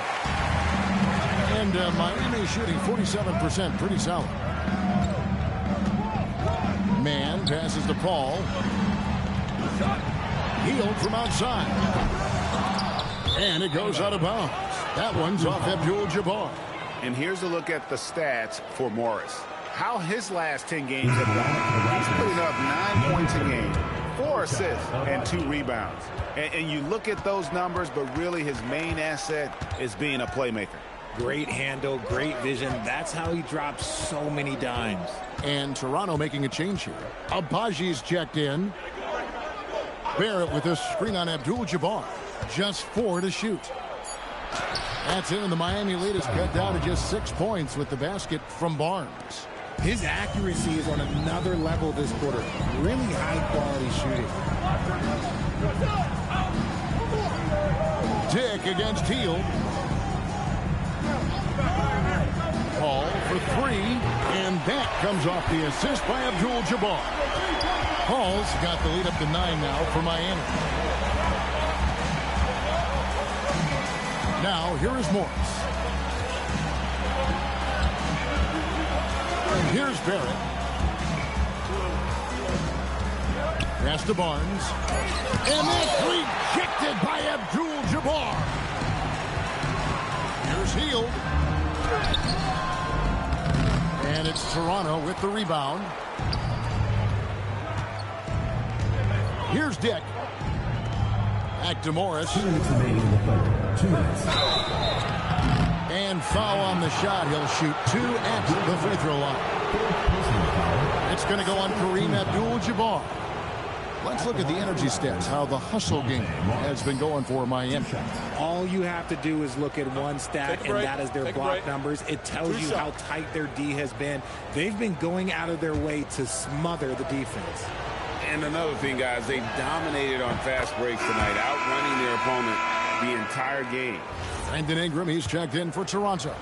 Speaker 1: And Miami shooting 47%, pretty solid. Mann passes to Paul. Hield from outside. And it goes out of bounds. That one's off Abdul-Jabbar.
Speaker 5: And here's a look at the stats for Morris. How his last 10 games have gone. He's putting up 9 points a game, 4 assists, and 2 rebounds. And you look at those numbers, but really his main asset is being a playmaker.
Speaker 3: Great handle, great vision. That's how he drops so many dimes.
Speaker 1: And Toronto making a change here. Abaji's checked in. Barrett with a screen on Abdul-Jabbar. Just 4 to shoot. That's it, and the Miami lead is cut down to just 6 points with the basket from Barnes.
Speaker 3: His accuracy is on another level this quarter. Really high-quality shooting.
Speaker 1: Dick against Hield. Paul for 3, and that comes off the assist by Abdul-Jabbar. Paul's got the lead up to 9 now for Miami. Now, here is Morris. Here's Barrett. Pass to Barnes. And it's rejected by Abdul-Jabbar. Here's Hield. And it's Toronto with the rebound. Here's Dick. Back to Morris.
Speaker 6: 2 minutes remaining in the third. 2 minutes.
Speaker 1: And foul on the shot. He'll shoot 2 at the free throw line. It's going to go on Kareem Abdul-Jabbar. Let's look at the energy stats, how the hustle game has been going for Miami.
Speaker 3: All you have to do is look at one stat, and that is their block numbers. It tells you how tight their D has been. They've been going out of their way to smother the defense.
Speaker 2: And another thing, guys, they dominated on fast breaks tonight, outrunning their opponent the entire game.
Speaker 1: Brandon Ingram, he's checked in for Toronto.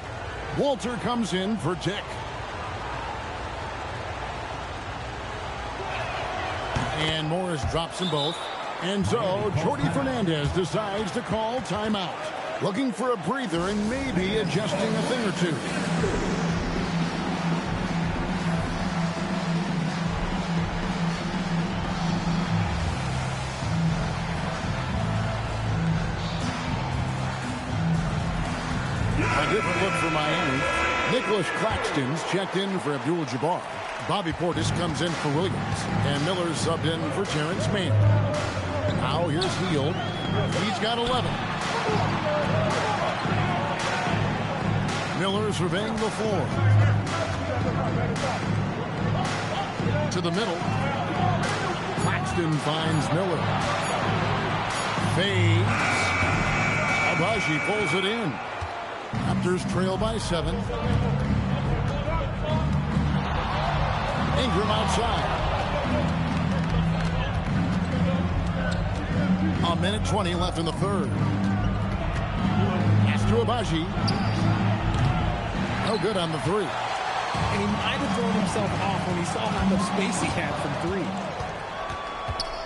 Speaker 1: Walter comes in for Dick. And Morris drops them both. And so Jordy Fernandez decides to call timeout. Looking for a breather and maybe adjusting a thing or two. A different look for Miami. Nicholas Claxton's checked in for Abdul-Jabbar. Bobby Portis comes in for Williams. And Miller's subbed in for Terrence Mann. Now here's Hield. He's got 11. Miller surveying the floor. To the middle. Claxton finds Miller. Fades. Abaji pulls it in. Raptors trail by 7. Ingram outside. A minute 20 left in the third. Pass to Abaji. No good on the 3.
Speaker 3: And he might have thrown himself off when he saw how much space he had from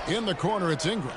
Speaker 3: 3.
Speaker 1: In the corner, it's Ingram.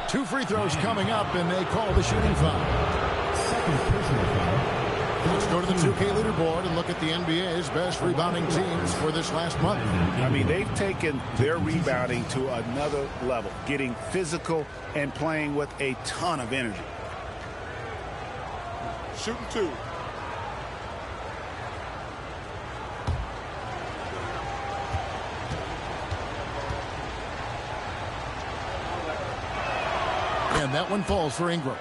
Speaker 1: Two free throws coming up, and they call the shooting foul.
Speaker 6: Second personal foul.
Speaker 1: Let's go to the 2K leaderboard and look at the NBA's best rebounding teams for this last month.
Speaker 5: I mean, they've taken their rebounding to another level, getting physical and playing with a ton of energy.
Speaker 10: Shooting 2.
Speaker 1: And that one falls for Ingram.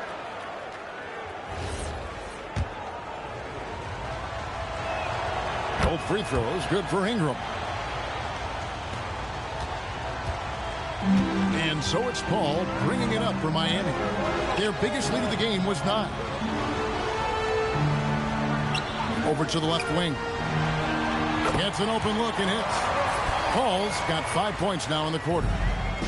Speaker 1: Both free throws good for Ingram. And so it's Paul bringing it up for Miami. Their biggest lead of the game was 9. Over to the left wing. Gets an open look and hits. Paul's got 5 points now in the quarter.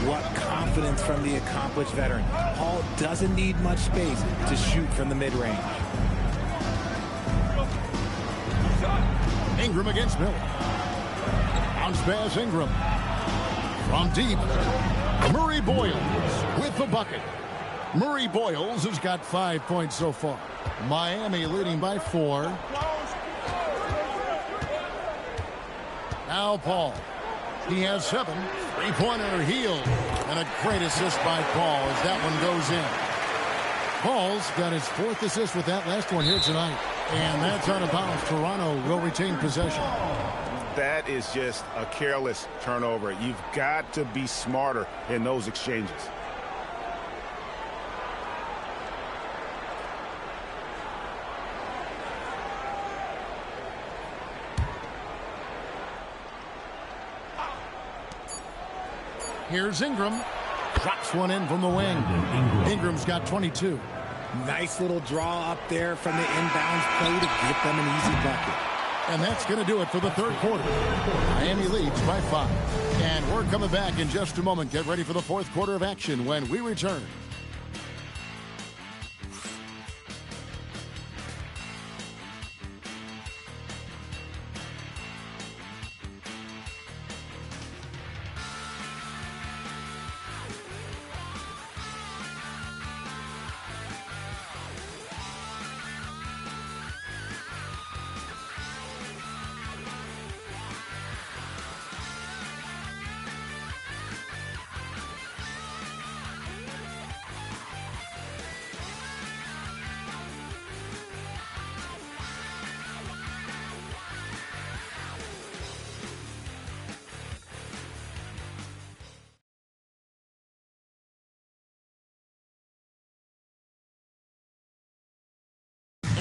Speaker 3: What confidence from the accomplished veteran. Paul doesn't need much space to shoot from the mid-range.
Speaker 1: Ingram against Miller. Bounce pass Ingram. From deep. Murray Boyles with the bucket. Murray Boyles has got 5 points so far. Miami leading by 4. Now Paul. He has 7. Three-pointer Hield. And a great assist by Paul as that one goes in. Paul's got his 4th assist with that last one here tonight. And that's out of bounds. Toronto will retain possession.
Speaker 5: That is just a careless turnover. You've got to be smarter in those exchanges.
Speaker 1: Here's Ingram. Drops one in from the wing. Ingram's got 22.
Speaker 3: Nice little draw up there from the inbounds play to get them an easy bucket.
Speaker 1: And that's going to do it for the third quarter. Miami leads by 5. And we're coming back in just a moment. Get ready for the fourth quarter of action when we return.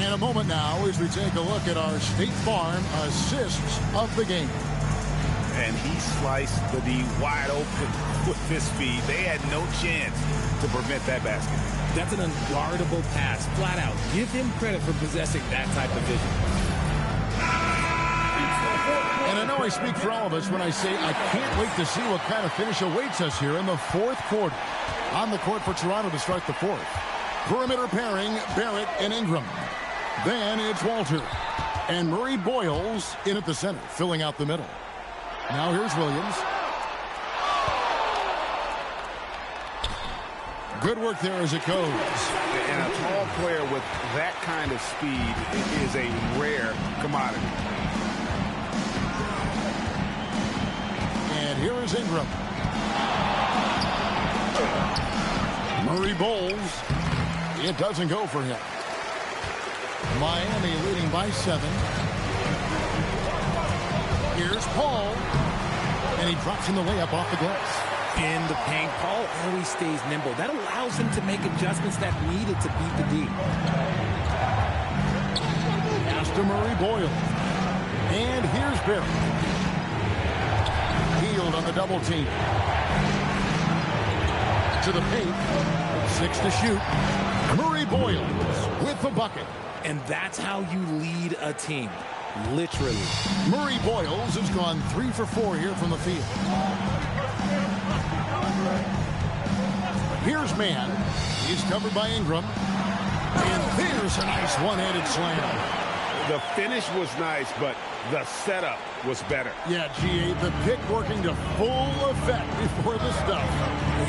Speaker 1: And a moment now as we take a look at our State Farm assists of the game.
Speaker 5: And he sliced the D wide open with his speed. They had no chance to prevent that basket.
Speaker 3: That's an unguardable pass, flat out. Give him credit for possessing that type of vision.
Speaker 1: And I know I speak for all of us when I say I can't wait to see what kind of finish awaits us here in the fourth quarter. On the court for Toronto to start the fourth. Perimeter pairing, Barrett and Ingram. Then it's Walter. And Murray Boyles in at the center, filling out the middle. Now here's Williams. Good work there as it goes.
Speaker 5: And a tall player with that kind of speed is a rare commodity.
Speaker 1: And here is Ingram. Murray bowls. It doesn't go for him. Miami leading by 7. Here's Paul. And he drops in the layup off the glass.
Speaker 3: In the paint, Paul always stays nimble. That allows him to make adjustments that needed to beat the D.
Speaker 1: Pass to Murray Boyle. And here's Barrett. Healed on the double team. To the paint. 6 to shoot. Murray Boyles with the bucket.
Speaker 3: And that's how you lead a team. Literally.
Speaker 1: Murray Boyles has gone 3 for 4 here from the field. Here's Mann. He's covered by Ingram. And there's a nice one-handed slam.
Speaker 5: The finish was nice, but the setup was better.
Speaker 1: Yeah, G.A., the pick working to full effect before the stuff.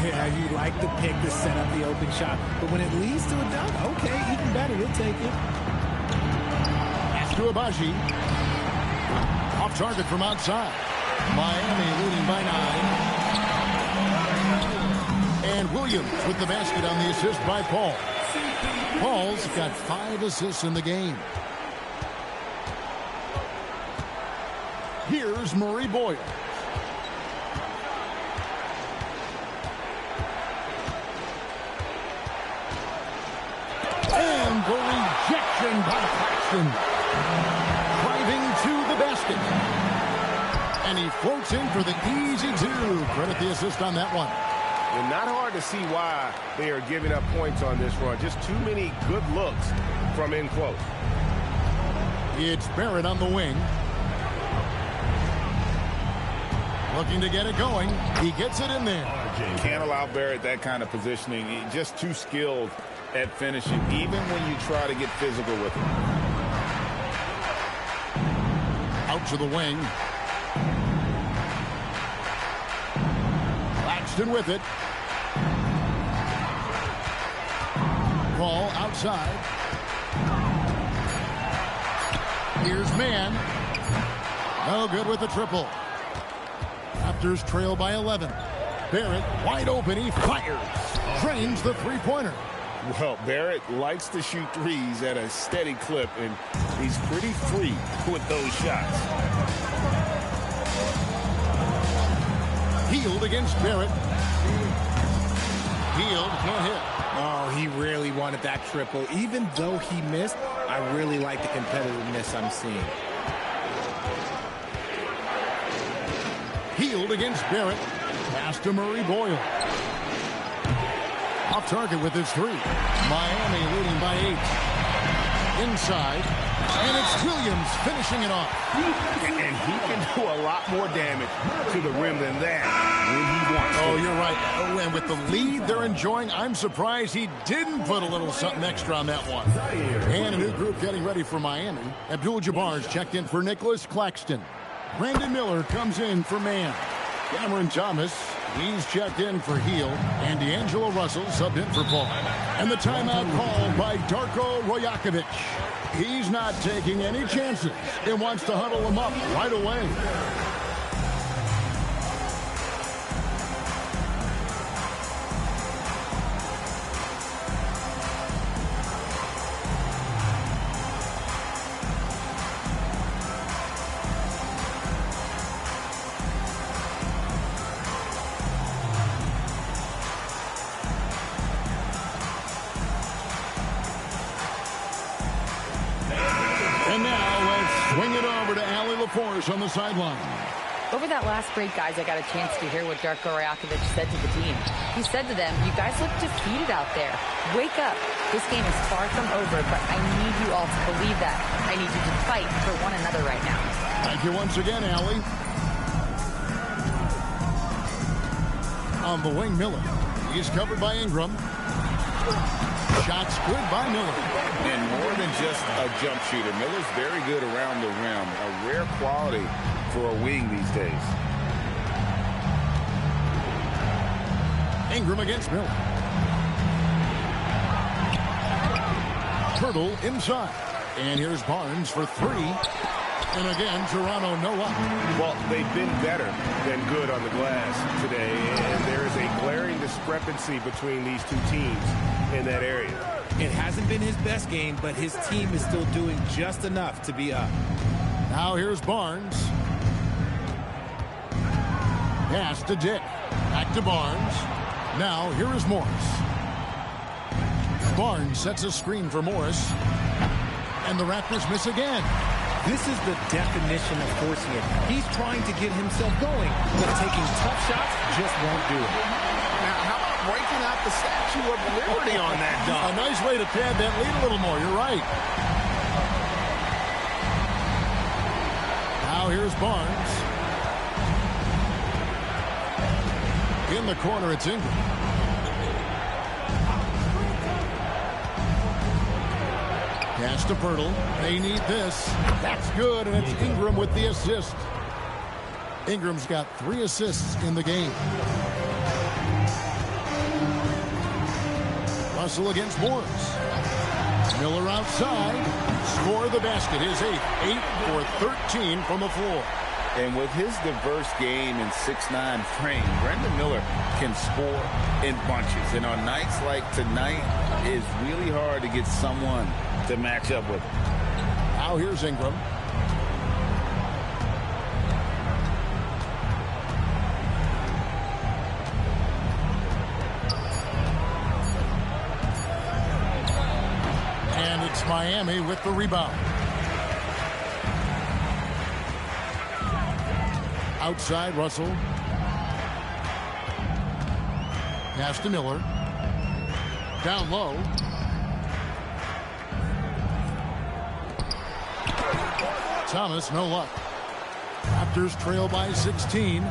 Speaker 3: Yeah, you like the pick to set up the open shot. But when it leads to a dunk, okay, even better, we'll take it.
Speaker 1: Pass to Abaji. Off target from outside. Miami leading by 9. And Williams with the basket on the assist by Paul. Paul's got 5 assists in the game. Here's Murray Boyle. And the rejection by Claxton. Driving to the basket. And he floats in for the easy 2. Credit the assist on that one.
Speaker 5: And not hard to see why they are giving up points on this run. Just too many good looks from in close.
Speaker 1: It's Barrett on the wing. Looking to get it going. He gets it in there.
Speaker 5: Can't allow Barrett that kind of positioning. He's just too skilled at finishing, even when you try to get physical with him.
Speaker 1: Out to the wing. Claxton with it. Ball outside. Here's Mann. No good with the triple. Raptors trail by 11. Barrett wide open. He fires. Drains the three-pointer.
Speaker 5: Well, Barrett likes to shoot threes at a steady clip, and he's pretty free with those shots.
Speaker 1: Healed against Barrett. Healed, can't hit.
Speaker 3: Oh, he really wanted that triple. Even though he missed, I really like the competitiveness I'm seeing.
Speaker 1: Healed against Barrett. Pass to Murray Boyle. Off target with his 3. Miami leading by 8. Inside. And it's Williams finishing it off.
Speaker 5: And he can do a lot more damage to the rim than that when he wants to.
Speaker 1: Oh, you're right. Oh, and with the lead they're enjoying, I'm surprised he didn't put a little something extra on that one. And a new group getting ready for Miami. Abdul-Jabbar's checked in for Nicholas Claxton. Brandon Miller comes in for Mann. Cameron Thomas, he's checked in for Heel. And D'Angelo Russell subbed in for Paul. And the timeout called by Darko Rojakovic. He's not taking any chances and wants to huddle him up right away. Swing it over to Allie LaForce on the sideline.
Speaker 4: Over that last break, guys, I got a chance to hear what Darko Rajakovic said to the team. He said to them, you guys look defeated out there. Wake up. This game is far from over, but I need you all to believe that. I need you to fight for one another right now.
Speaker 1: Thank you once again, Allie. On the wing, Miller. He's covered by Ingram. Shots good by Miller.
Speaker 2: And more than just a jump shooter, Miller's very good around the rim. A rare quality for a wing these days.
Speaker 1: Ingram against Miller. Turtle inside. And here's Barnes for three. And again, Toronto no up.
Speaker 5: Well, they've been better than good on the glass today, and there is a glaring discrepancy between these two teams in that area.
Speaker 3: It hasn't been his best game, but his team is still doing just enough to be up.
Speaker 1: Now here's Barnes. Pass to Dick. Back to Barnes. Now here is Morris. Barnes sets a screen for Morris. And the Raptors miss again.
Speaker 3: This is the definition of forcing it. He's trying to get himself going, but taking tough shots just won't do it.
Speaker 5: Now, how about breaking out the Statue of Liberty on that dunk?
Speaker 1: A nice way to pad that lead a little more. You're right. Now here's Barnes. In the corner, it's Ingram. Pass to Pirtle. They need this. That's good, and it's Ingram with the assist. Ingram's got 3 assists in the game. Russell against Morris. Miller outside. Score the basket. His 8 for 13 from the floor.
Speaker 2: And with his diverse game and 6'9" frame, Brandon Miller can score in bunches. And on nights like tonight, it's really hard to get someone to match up with him.
Speaker 1: Now here's Ingram. And it's Miami with the rebound. Outside, Russell. Pass to Miller. Down low. Thomas, no luck. Raptors trail by 16.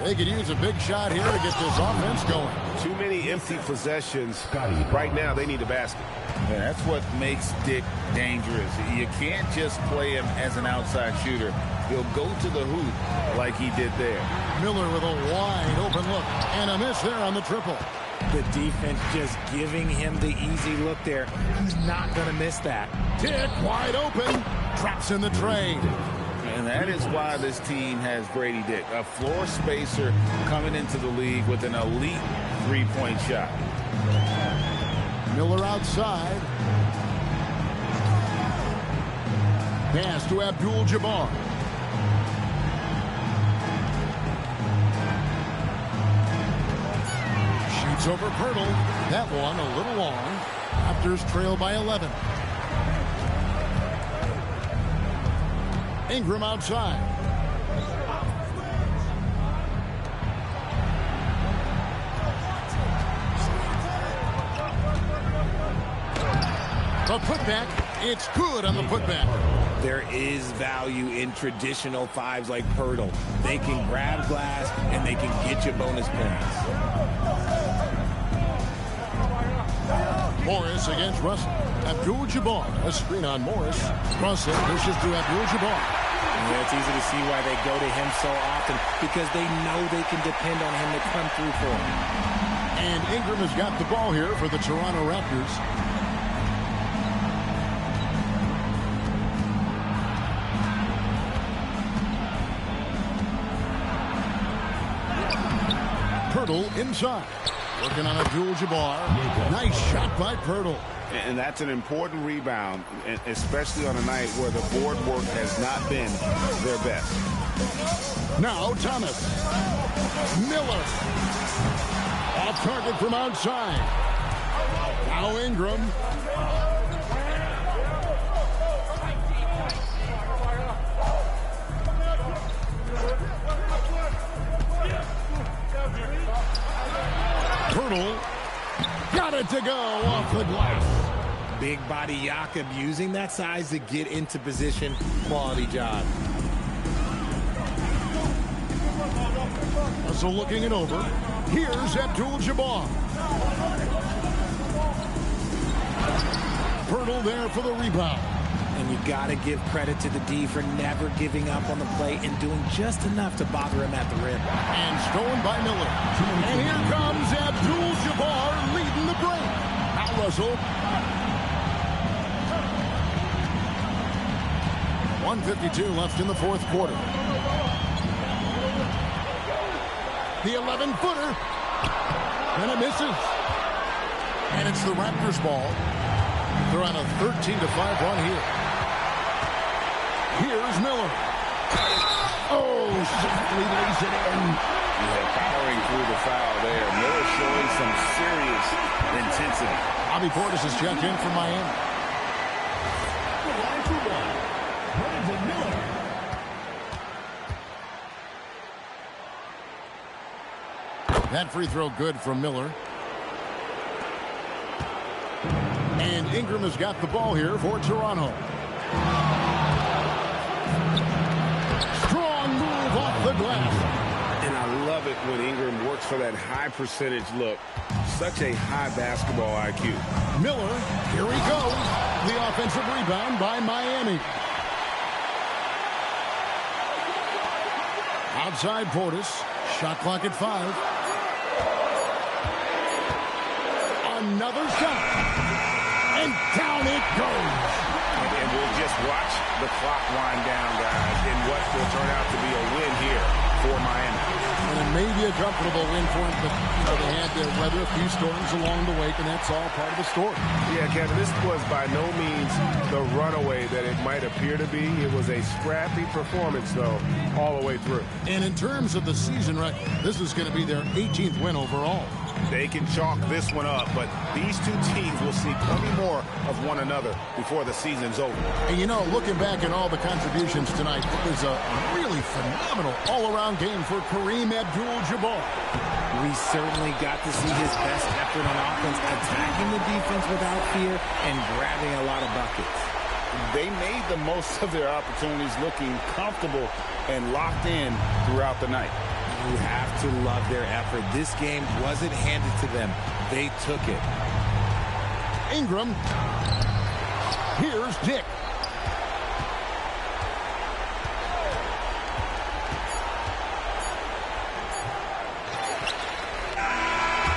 Speaker 1: They could use a big shot here to get this offense going.
Speaker 5: Too many empty possessions. Right now, they need a basket.
Speaker 2: And that's what makes Dick dangerous. You can't just play him as an outside shooter. He'll go to the hoop like he did there.
Speaker 1: Miller with a wide open look. And a miss there on the triple.
Speaker 3: The defense just giving him the easy look there. He's not going to miss that.
Speaker 1: Dick wide open. Traps in the trade.
Speaker 2: And that is why this team has Grady Dick, a floor spacer coming into the league with an elite three-point shot.
Speaker 1: Miller outside. Pass to Abdul-Jabbar. Shoots over Pirtle. That one a little long. Raptors trail by 11. Ingram outside. The putback. It's good on the putback.
Speaker 3: There is value in traditional fives like Pirtle. They can grab glass and they can get you bonus points.
Speaker 1: Morris against Russell. Abdul-Jabbar, a screen on Morris. Russell pushes to Abdul-Jabbar.
Speaker 3: Yeah, it's easy to see why they go to him so often, because they know they can depend on him to come through for them.
Speaker 1: And Ingram has got the ball here for the Toronto Raptors. Pirtle inside. Working on Abdul-Jabbar. Nice shot by Pirtle.
Speaker 5: And that's an important rebound, especially on a night where the board work has not been their best.
Speaker 1: Now Thomas. Miller. Off target from outside. Now Ingram. it to go off the glass.
Speaker 3: Big body Jakob using that size to get into position. Quality job.
Speaker 1: So looking it over. Here's Abdul-Jabbar. Pirtle there for the rebound.
Speaker 3: And you got to give credit to the D for never giving up on the play and doing just enough to bother him at the rim.
Speaker 1: And stolen by Miller. And here comes Abdul-Jabbar leading the break. Now Russell. 1:52 left in the fourth quarter. The 11-footer. And it misses. And it's the Raptors ball. They're on a 13-5 run here. Here's Miller. Oh, softly lays it in.
Speaker 5: Yeah, powering through the foul there. Miller showing some serious intensity.
Speaker 1: Bobby Portis has checked in from Miami. That free throw good from Miller. And Ingram has got the ball here for Toronto. Strong move off the glass.
Speaker 5: And I love it when Ingram works for that high percentage look. Such a high basketball IQ.
Speaker 1: Miller, here he goes. The offensive rebound by Miami. Outside Portis. Shot clock at 5. Another shot. And down it goes.
Speaker 5: And we'll just watch the clock wind down, guys, in what will turn out to be a win here for Miami.
Speaker 1: And it may be a comfortable win for them, but they had to weather a few storms along the way, and that's all part of the story.
Speaker 5: Yeah, Kevin, this was by no means the runaway that it might appear to be. It was a scrappy performance, though, all the way through.
Speaker 1: And in terms of the season record, this is going to be their 18th win overall.
Speaker 5: They can chalk this one up, but these two teams will see plenty more of one another before the season's over.
Speaker 1: And, you know, looking back at all the contributions tonight, it was a really phenomenal all-around game for Kareem Abdul-Jabbar.
Speaker 3: We certainly got to see his best effort on offense, attacking the defense without fear and grabbing a lot of buckets.
Speaker 5: They made the most of their opportunities, looking comfortable and locked in throughout the night.
Speaker 3: You have to love their effort. This game wasn't handed to them. They took it.
Speaker 1: Ingram. Here's Dick.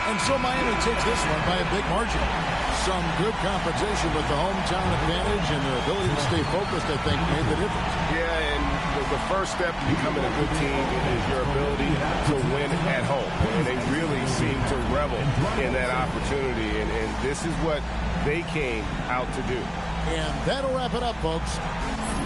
Speaker 1: And so Miami takes this one by a big margin. Some good competition with the hometown advantage and their ability to stay focused, I think, made the difference.
Speaker 5: Yeah, and the first step to becoming a good team is your ability to win at home. And they really seem to revel in that opportunity. And this is what they came out to do.
Speaker 1: And that'll wrap it up, folks.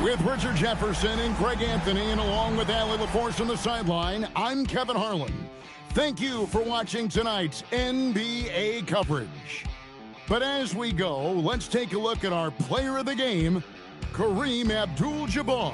Speaker 1: With Richard Jefferson and Greg Anthony, and along with Allie LaForce on the sideline, I'm Kevin Harlan. Thank you for watching tonight's NBA coverage. But as we go, let's take a look at our player of the game, Kareem Abdul-Jabbar.